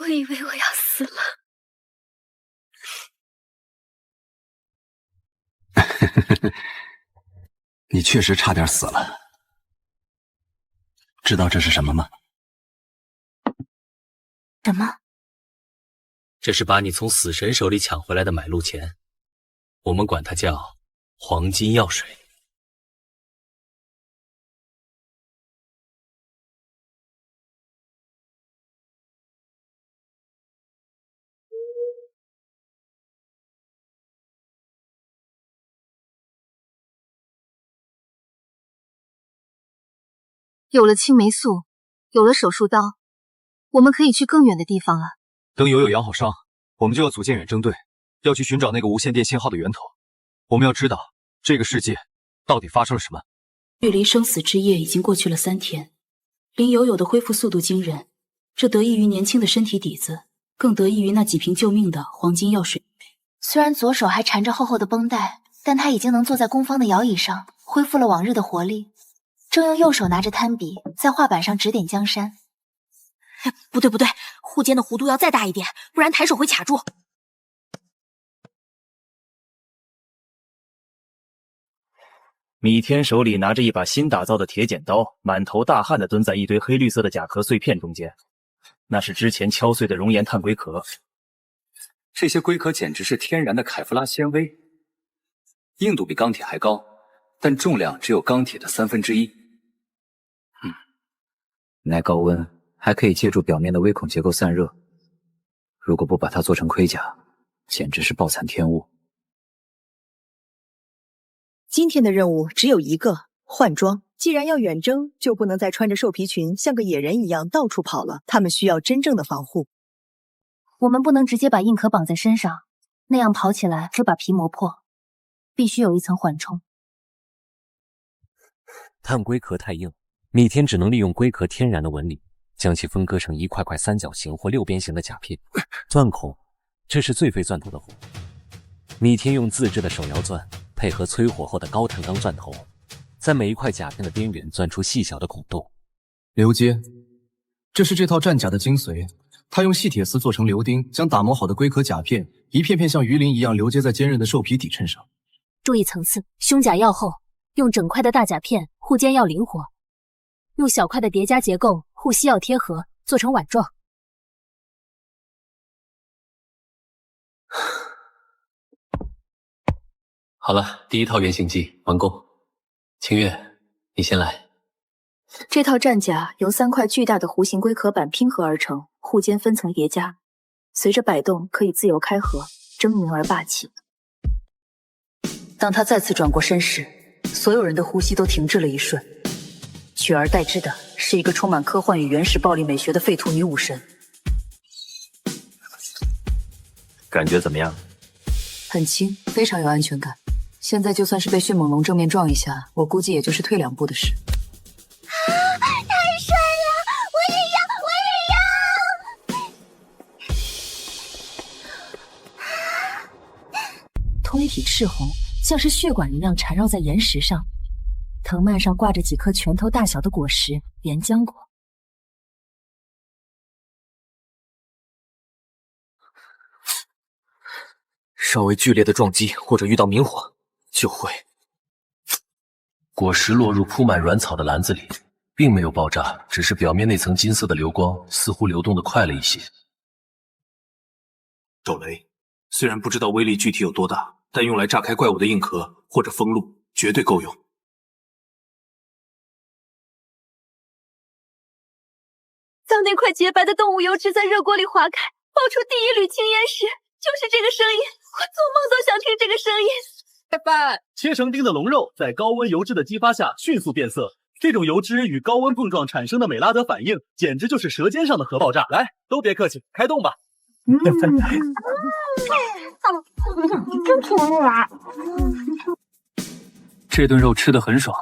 我以为我要死了。
你确实差点死了。知道这是什么吗？
什么？
这是把你从死神手里抢回来的买路钱，我们管它叫黄金药水。
有了青霉素，有了手术刀，我们可以去更远的地方了。
等友友养好伤，我们就要组建远征队，要去寻找那个无线电信号的源头。我们要知道这个世界到底发生了什么。
距离生死之夜已经过去了3天，林友友的恢复速度惊人，这得益于年轻的身体底子，更得益于那几瓶救命的黄金药水。
虽然左手还缠着厚厚的绷带，但他已经能坐在攻方的摇椅上，恢复了往日的活力。正用右手拿着摊笔，在画板上指点江山。
不对不对，护肩的弧度要再大一点，不然抬手会卡住。
米天手里拿着一把新打造的铁剪刀，满头大汗地蹲在一堆黑绿色的甲壳碎片中间，那是之前敲碎的熔岩碳龟壳。
这些龟壳简直是天然的凯夫拉纤维，硬度比钢铁还高，但重量只有钢铁的1/3。
耐高温，还可以借助表面的微孔结构散热。如果不把它做成盔甲，简直是暴殄天物。
今天的任务只有一个，换装。既然要远征，就不能再穿着兽皮裙像个野人一样到处跑了。他们需要真正的防护。
我们不能直接把硬壳绑在身上，那样跑起来会把皮磨破，必须有一层缓冲。
碳龟壳太硬，米天只能利用龟壳天然的纹理，将其分割成一块块三角形或6边形的甲片。钻孔，这是最费钻头的活。米天用自制的手摇钻，配合淬火后的高碳钢钻头，在每一块甲片的边缘钻出细小的孔洞。
鎏接，这是这套战甲的精髓。他用细铁丝做成鎏钉，将打磨好的龟壳甲片一片片像鱼鳞一样鎏接在坚韧的兽皮底衬上。
注意层次，胸甲要厚，用整块的大甲片护肩要灵活，用小块的叠加结构护膝要贴合，做成碗状。
好了，第一套原型机完工。清月，你先来。
这套战甲由3块巨大的弧形龟壳板拼合而成，护肩分层叠加，随着摆动可以自由开合，狰狞而霸气。当他再次转过身时，所有人的呼吸都停滞了一瞬，取而代之的是一个充满科幻与原始暴力美学的废土女武神。
感觉怎么样？
很轻，非常有安全感。现在就算是被迅猛龙正面撞一下，我估计也就是退2步的事。通体赤红，像是血管一样缠绕在岩石上。藤蔓上挂着几颗拳头大小的果实，岩浆果。
稍微剧烈的撞击或者遇到明火，就会。
果实落入铺满软草的篮子里，并没有爆炸，只是表面那层金色的流光似乎流动得快了一些。
咒雷，虽然不知道威力具体有多大，但用来炸开怪物的硬壳或者封路，绝对够用。
当那块洁白的动物油脂在热锅里化开，爆出第一缕青烟时，就是这个声音。我做梦都想听这个声音。
切成丁的龙肉在高温油脂的激发下迅速变色，这种油脂与高温碰撞产生的美拉德反应，简直就是舌尖上的核爆炸。来，都别客气，开动吧。
真甜啊！
这顿肉吃得很爽，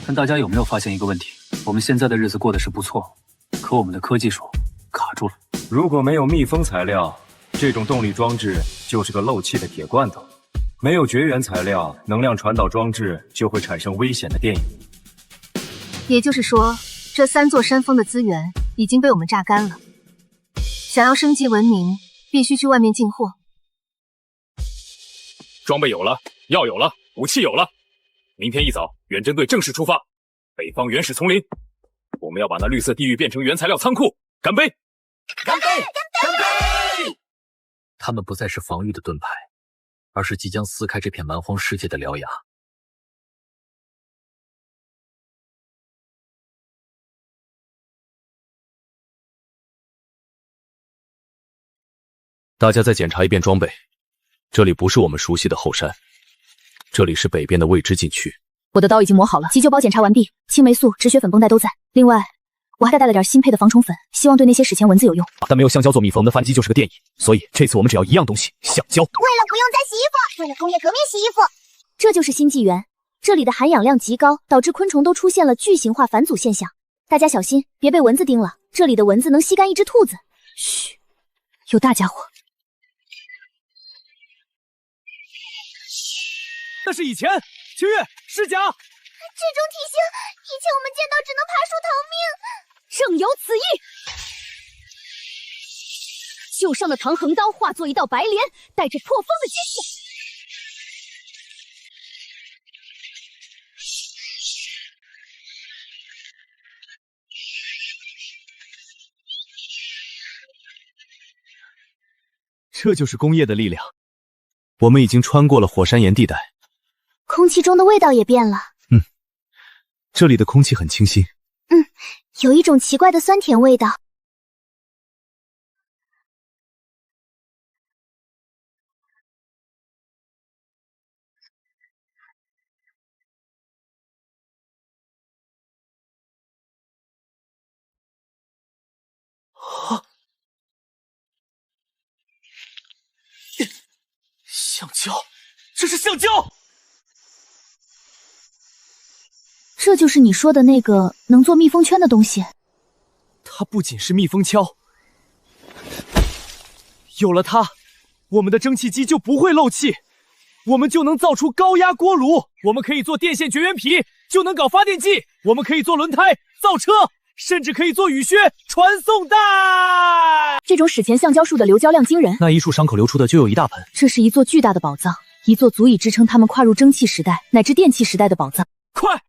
但大家有没有发现一个问题？我们现在的日子过得是不错，可我们的科技树卡住了。
如果没有密封材料，这种动力装置就是个漏气的铁罐头。没有绝缘材料，能量传导装置就会产生危险的电影。
也就是说，这3座山峰的资源已经被我们榨干了。想要升级文明，必须去外面进货。
装备有了，药有了，武器有了。明天一早，远征队正式出发，北方原始丛林。我们要把那绿色地狱变成原材料仓库。干杯！
干杯！干杯！他们不再是防御的盾牌，而是即将撕开这片蛮荒世界的獠牙。
大家再检查一遍装备，这里不是我们熟悉的后山，这里是北边的未知禁区。
我的刀已经磨好了，急救包检查完毕，青霉素、止血粉、绷带都在。另外，我还带了点新配的防虫粉，希望对那些史前蚊子有用。
但没有橡胶做密封，我们的反击就是个电椅，所以这次我们只要一样东西：橡胶。
为了不用再洗衣服，为了工业革命洗衣服。
这就是新纪元，这里的含氧量极高，导致昆虫都出现了巨型化返祖现象。大家小心，别被蚊子叮了，这里的蚊子能吸干一只兔子。嘘，有大家伙。
那是以前，清月是假。
这种体型，以前我们见到只能爬树逃命。
正有此意。袖上的唐横刀化作一道白莲，带着破风的击势。
这就是工业的力量。我们已经穿过了火山岩地带，
空气中的味道也变了。
这里的空气很清新。
有一种奇怪的酸甜味道。
橡胶，这是橡胶。
这就是你说的那个能做密封圈的东西。
它不仅是密封锹，有了它，我们的蒸汽机就不会漏气，我们就能造出高压锅炉，我们可以做电线绝缘皮，就能搞发电机，我们可以做轮胎、造车，甚至可以做雨靴、传送带。
这种史前橡胶树的流胶量惊人，
那一处伤口流出的就有一大盆。
这是一座巨大的宝藏，一座足以支撑他们跨入蒸汽时代乃至电气时代的宝藏。
快！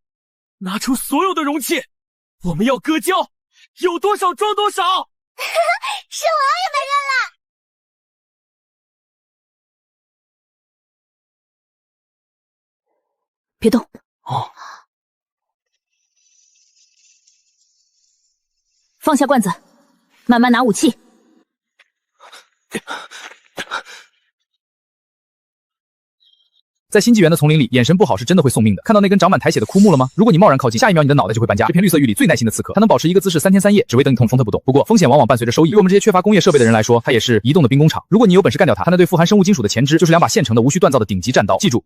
拿出所有的容器，我们要割胶，有多少装多少。
是我也被认了。
别动。
哦。
放下罐子，慢慢拿武器。
在新纪元的丛林里，眼神不好是真的会送命的。看到那根长满苔藓的枯木了吗？如果你贸然靠近，下一秒你的脑袋就会搬家。这片绿色玉里最耐心的刺客，它能保持一个姿势3天3夜，只为等你痛风它不动。不过风险往往伴随着收益。对我们这些缺乏工业设备的人来说，它也是移动的兵工厂。如果你有本事干掉它，它那对富含生物金属的前肢就是2把现成的无需锻造的顶级战刀。记住。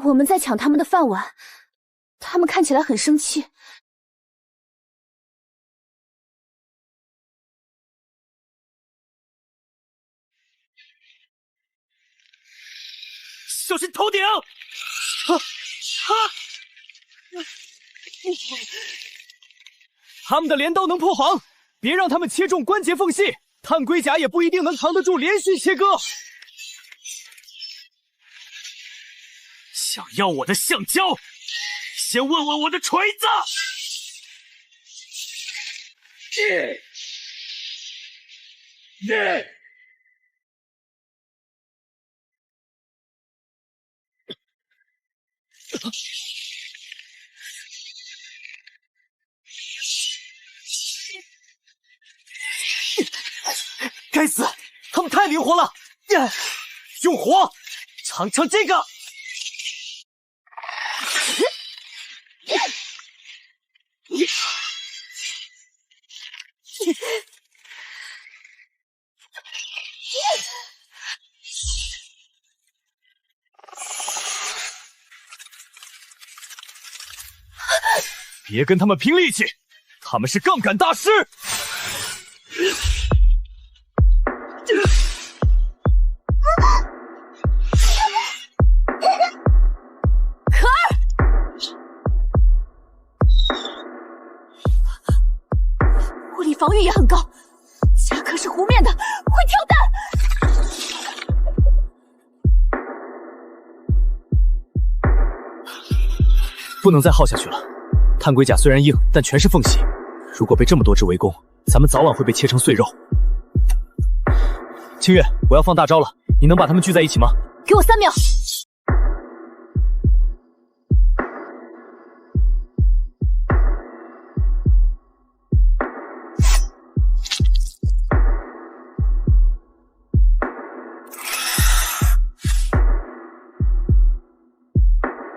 我们在抢他们的饭碗，他们看起来很生气。
小心头顶！他们的镰刀能破黄，别让他们切中关节缝隙。碳龟甲也不一定能扛得住连续切割。想要我的橡胶，先问问我的锤子。该死，他们太灵活了！用火尝尝这个。别跟他们拼力气，他们是杠杆大师。
可儿，物理防御也很高，夹克是弧面的，会跳弹。
不能再耗下去了。碳龟甲虽然硬，但全是缝隙，如果被这么多只围攻，咱们早晚会被切成碎肉。清月，我要放大招了，你能把他们聚在一起吗？
给我3秒。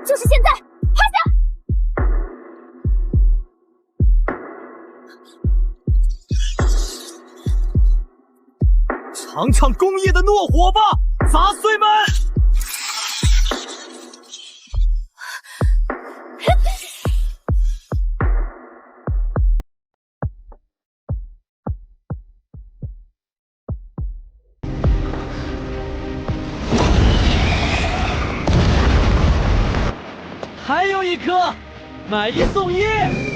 就是现在，趴下！
尝尝工业的怒火吧，杂碎们！还有一颗，买1送1。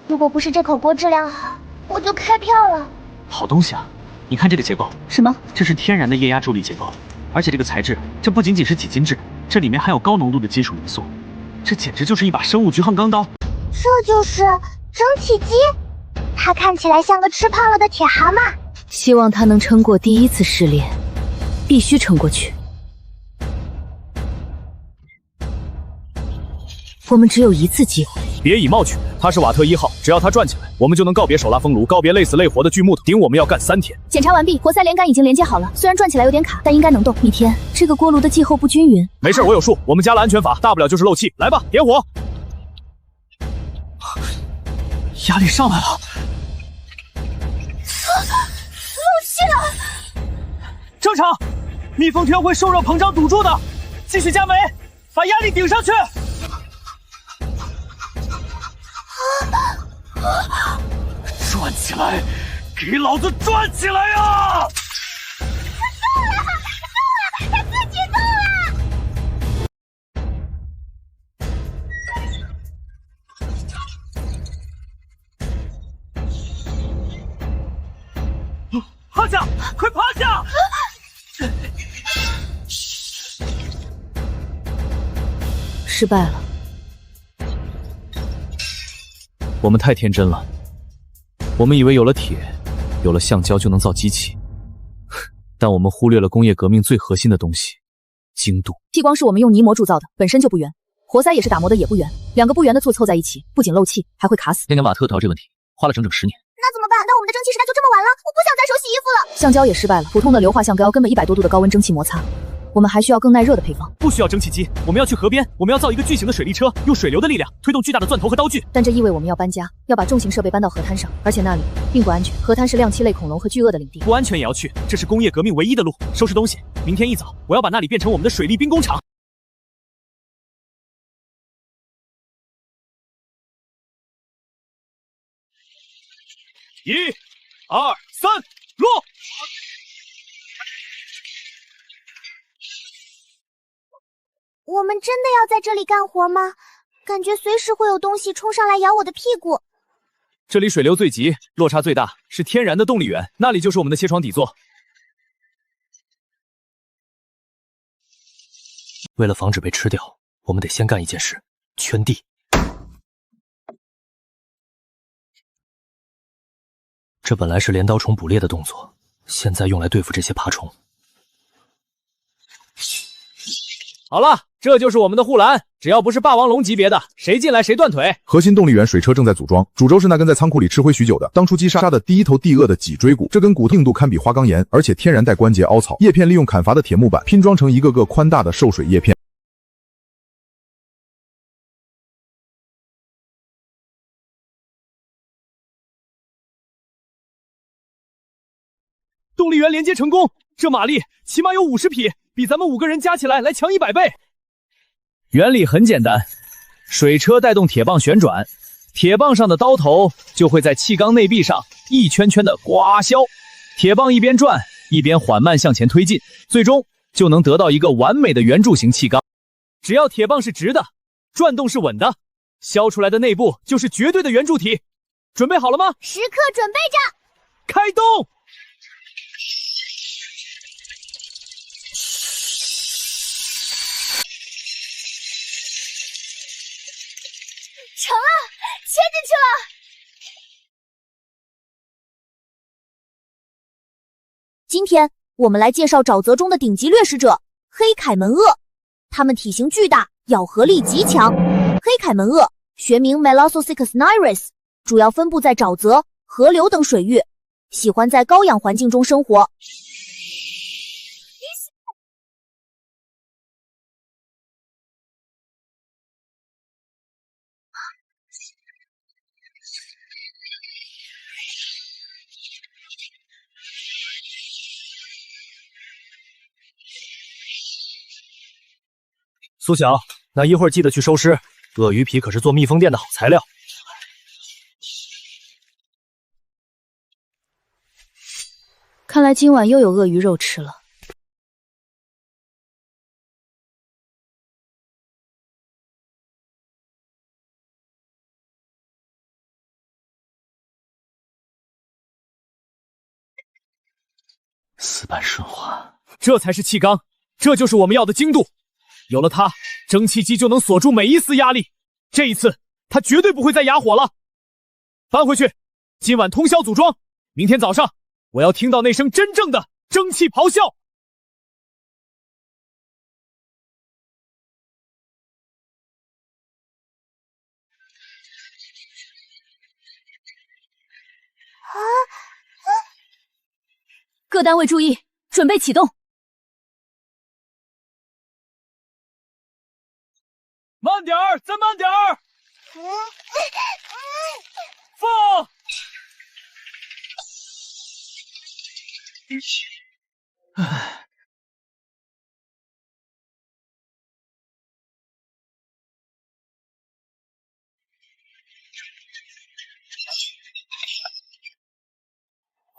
如果不是这口锅质量好，我就开票了。
好东西啊！你看这个结构，
什么？
这是天然的液压助力结构，而且这个材质，这不仅仅是几精致，这里面还有高浓度的基础元素，这简直就是一把生物局夯钢刀。
这就是蒸汽机，它看起来像个吃胖了的铁蛤蟆。
希望他能撑过第1次试炼，必须撑过去。我们只有1次机会。
别以貌取，他是瓦特1号，只要他转起来，我们就能告别手拉风炉，告别累死累活的锯木头，顶我们要干3天。
检查完毕，活塞连杆已经连接好了，虽然转起来有点卡，但应该能动。米天，这个锅炉的气候不均匀。
没事，我有数，我们加了安全阀，大不了就是漏气。来吧，点火！压力上来了，
漏气了！
正常，密封圈会受热膨胀堵住的。继续加煤，把压力顶上去。转起来，给老子转起来呀！
他自己
动了！趴下，快趴下！
失败了。
我们太天真了，我们以为有了铁，有了橡胶就能造机器，但我们忽略了工业革命最核心的东西——精度。
剃光是我们用泥膜铸造的，本身就不圆，活塞也是打磨的也不圆，2个不圆的簇凑在一起，不仅漏气，还会卡死。
那年瓦特遇到这问题，花了整整10年。
那怎么办？那我们的蒸汽时代就这么完了，我不想再手洗衣服了。
橡胶也失败了，普通的硫化橡胶根本100多度的高温蒸汽摩擦。我们还需要更耐热的配方。
不需要蒸汽机，我们要去河边，我们要造一个巨型的水力车，用水流的力量推动巨大的钻头和刀具。
但这意味我们要搬家，要把重型设备搬到河滩上，而且那里并不安全。河滩是亮漆类恐龙和巨鳄的领地，
不安全也要去，这是工业革命唯一的路。收拾东西，明天一早我要把那里变成我们的水力兵工厂。1、2、3，落！
我们真的要在这里干活吗？感觉随时会有东西冲上来咬我的屁股。
这里水流最急，落差最大，是天然的动力源，那里就是我们的切床底座。
为了防止被吃掉，我们得先干一件事：圈地。这本来是镰刀虫捕猎的动作，现在用来对付这些爬虫。
好了，这就是我们的护栏，只要不是霸王龙级别的，谁进来谁断腿。
核心动力源水车正在组装，主轴是那根在仓库里吃灰许久的当初击杀的第一头地鳄的脊椎骨，这根骨硬度堪比花岗岩，而且天然带关节凹槽，叶片利用砍伐的铁木板拼装成一个个宽大的受水叶片。
动力源连接成功，这马力起码有50匹，比咱们5个人加起来来强100倍。原理很简单，水车带动铁棒旋转，铁棒上的刀头就会在气缸内壁上一圈圈的刮削，铁棒一边转一边缓慢向前推进，最终就能得到一个完美的圆柱形气缸。只要铁棒是直的，转动是稳的，削出来的内部就是绝对的圆柱体。准备好了吗？
时刻准备着，
开动！
成了，切进去了。今天我们来介绍沼泽中的顶级掠食者——黑凯门鳄。它们体型巨大，咬合力极强。黑凯门鳄学名 Melasocyscus niris， 主要分布在沼泽、河流等水域，喜欢在高氧环境中生活。
苏小，那一会儿记得去收尸，鳄鱼皮可是做蜜蜂店的好材料。
看来今晚又有鳄鱼肉吃了。
丝般顺滑，
这才是气缸，这就是我们要的精度。有了它，蒸汽机就能锁住每一丝压力。这一次，它绝对不会再哑火了。搬回去，今晚通宵组装，明天早上我要听到那声真正的蒸汽咆哮。
各单位注意，准备启动。
慢点儿，再慢点儿！放！唉，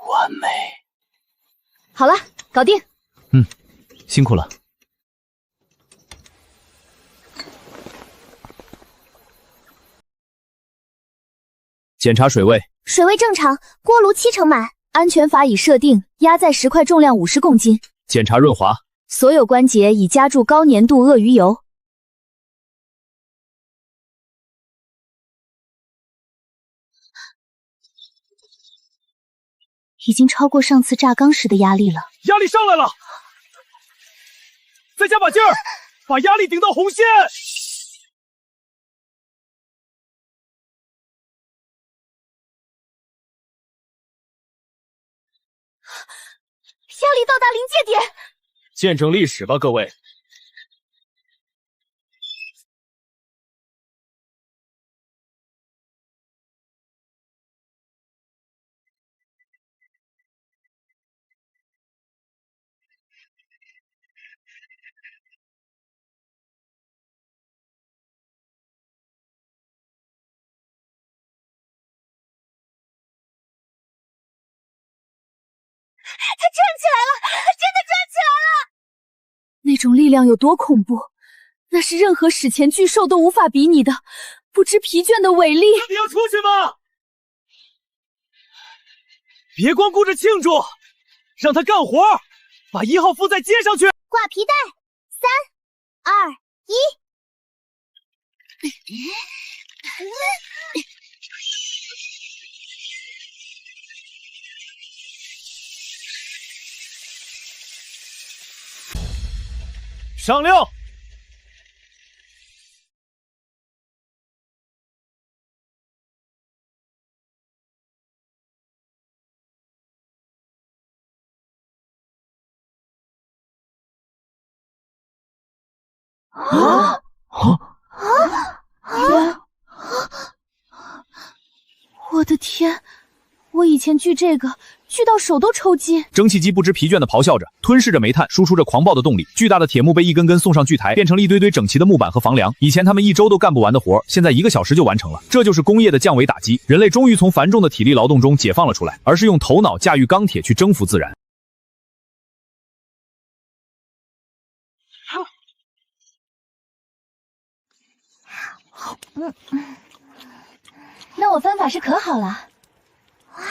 完美。
好了，搞定。
辛苦了。检查水位，
水位正常，锅炉70%满。
安全阀已设定，压在10块，重量50公斤。
检查润滑，
所有关节已加注高粘度鳄鱼油。已经超过上次榨缸时的压力了。
压力上来了，再加把劲儿，把压力顶到红线。
压力到达临界点。
见证历史吧，各位。
他站起来了，真的站起来了！
那种力量有多恐怖？那是任何史前巨兽都无法比拟的，不知疲倦的伟力。
你要出去吗？别光顾着庆祝，让他干活，把1号附在接上去。
挂皮带，3、2、1。
上料。
我的天！我以前锯这个锯到手都抽筋。
蒸汽机不知疲倦地咆哮着，吞噬着煤炭，输出着狂暴的动力。巨大的铁木被一根根送上锯台，变成了一堆堆整齐的木板和房梁。以前他们1周都干不完的活，现在1个小时就完成了。这就是工业的降维打击，人类终于从繁重的体力劳动中解放了出来，而是用头脑驾驭钢铁去征服自然。
那我翻法是可好了。
哇，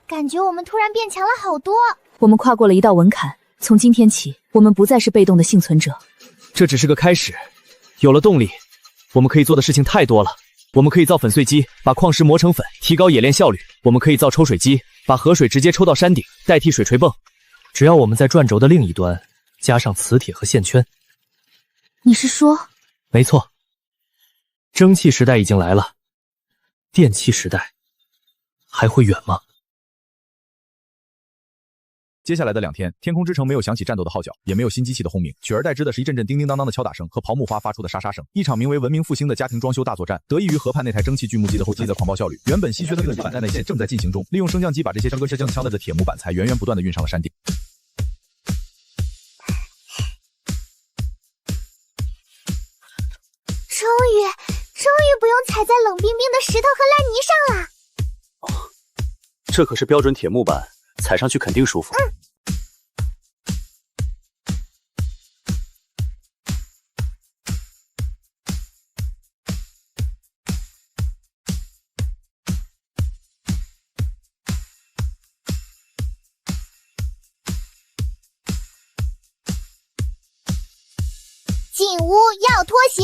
感觉我们突然变强了好多。
我们跨过了一道文坎，从今天起，我们不再是被动的幸存者。
这只是个开始，有了动力，我们可以做的事情太多了。我们可以造粉碎机，把矿石磨成粉，提高冶炼效率；我们可以造抽水机，把河水直接抽到山顶，代替水锤泵。只要我们在转轴的另一端加上磁铁和线圈。
你是说？
没错，蒸汽时代已经来了，电气时代还会远吗？
接下来的2天，天空之城没有响起战斗的号角，也没有新机器的轰鸣，取而代之的是一阵阵叮叮当当的敲打声和桃木花发出的沙沙声。一场名为文明复兴的家庭装修大作战，得益于河畔那台蒸汽锯木机的后期的狂暴效率，原本稀缺的木板在内线正在进行中，利用升降机把这些升降的铁木板材源源不断的运上了山顶。
终于不用踩在冷冰冰的石头和烂泥上了。
这可是标准铁木板，踩上去肯定舒服。
进屋要脱鞋。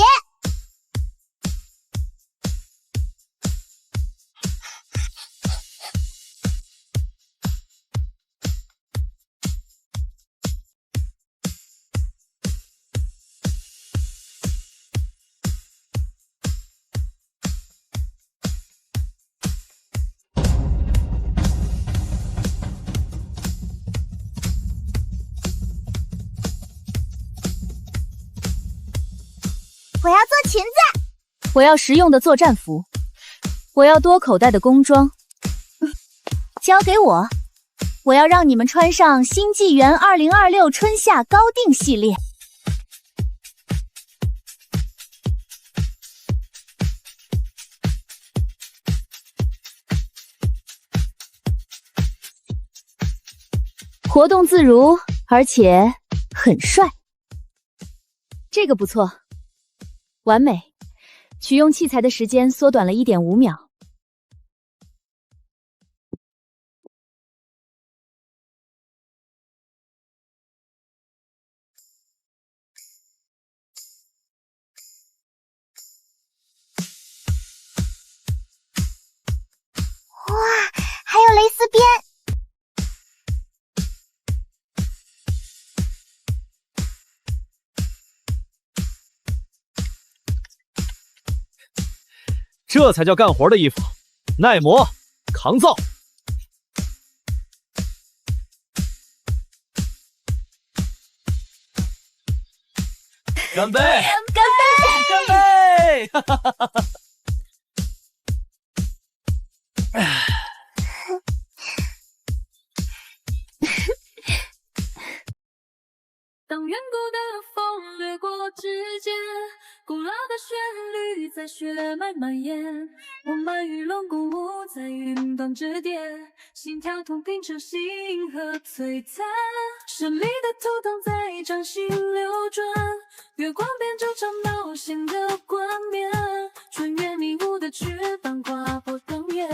我要做裙子，
我要实用的作战服，我要多口袋的工装，
交给我。我要让你们穿上新纪元2026春夏高定系列。
活动自如，而且很帅。这个不错。完美，取用器材的时间缩短了1.5秒。
哇，还有蕾丝边。
这才叫干活的衣服，耐磨、抗造。
干杯！
干杯！
干杯！哈哈哈哈！
当远古的风掠过指尖，古老的旋律在血脉蔓延。我们与龙共舞在云端之巅，心跳同频成星河璀璨。神秘的图腾在掌心流转，月光变成场冒险的冠冕，穿越迷雾的翅膀，划破灯夜。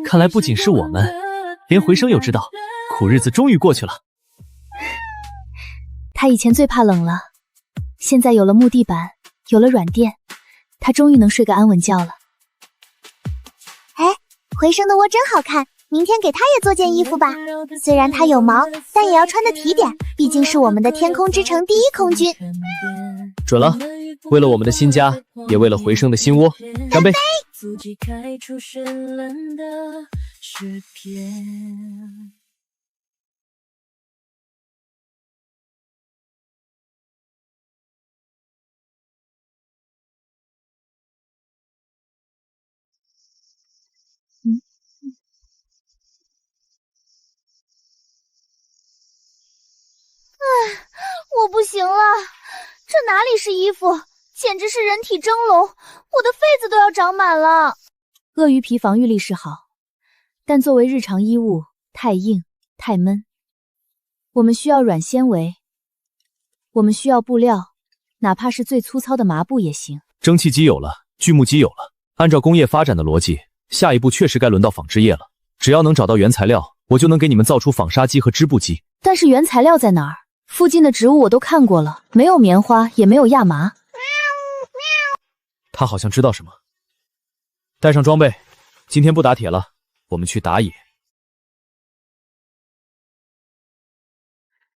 看来不仅是我们，连回声有知道，苦日子终于过去了。
他以前最怕冷了，现在有了木地板，有了软垫，他终于能睡个安稳觉了。
哎，回声的窝真好看，明天给他也做件衣服吧。虽然它有毛，但也要穿得体点，毕竟是我们的天空之城第一空军。
准了，为了我们的新家，也为了回声的新窝，干杯！
足迹开出绚烂的诗篇。
我不行了，这哪里是衣服，简直是人体蒸笼，我的痱子都要长满了。
鳄鱼皮防御力是好，但作为日常衣物，太硬太闷。我们需要软纤维，我们需要布料，哪怕是最粗糙的麻布也行。
蒸汽机有了，锯木机有了，按照工业发展的逻辑，下一步确实该轮到纺织业了。只要能找到原材料，我就能给你们造出纺纱机和织布机。
但是原材料在哪儿？附近的植物我都看过了，没有棉花，也没有亚麻。
他好像知道什么。带上装备，今天不打铁了，我们去打野。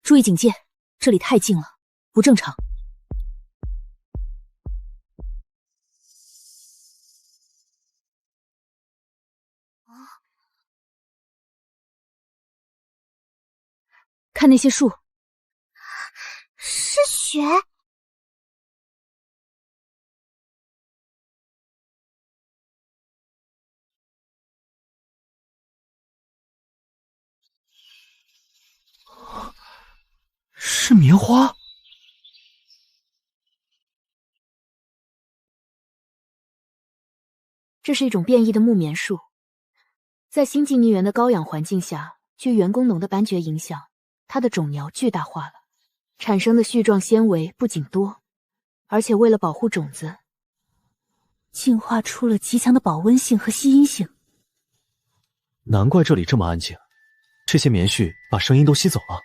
注意警戒，这里太近了，不正常。看那些树，
是雪。
是棉花。
这是一种变异的木棉树，在新纪泥园的高氧环境下，据原工农的斑蕨影响，它的种苗巨大化了，产生的絮状纤维不仅多，而且为了保护种子，进化出了极强的保温性和吸音性。
难怪这里这么安静，这些棉絮把声音都吸走了。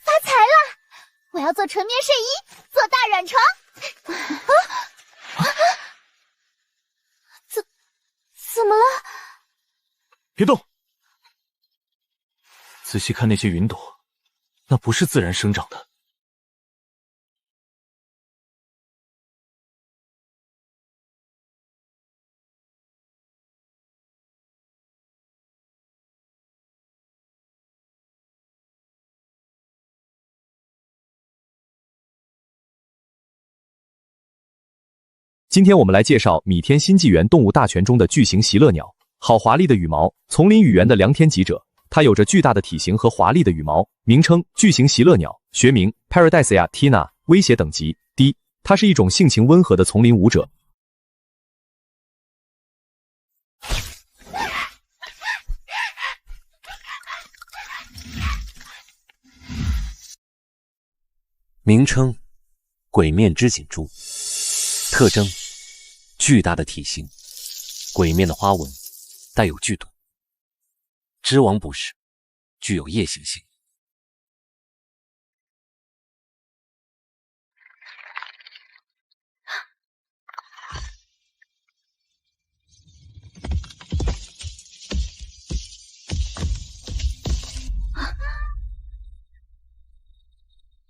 发财了！我要做纯棉睡衣，做大软床。怎么了？
别动！仔细看那些云朵，那不是自然生长的。
今天我们来介绍米天新纪元动物大全中的巨型席勒鸟。好华丽的羽毛，丛林语言的良天极者。它有着巨大的体型和华丽的羽毛，名称巨型席勒鸟，学名 Paradisea tina， 威胁等级低。它是一种性情温和的丛林舞者。
名称：鬼面织锦蛛。特征：巨大的体型，鬼面的花纹，带有剧毒。织网捕食，具有夜行性。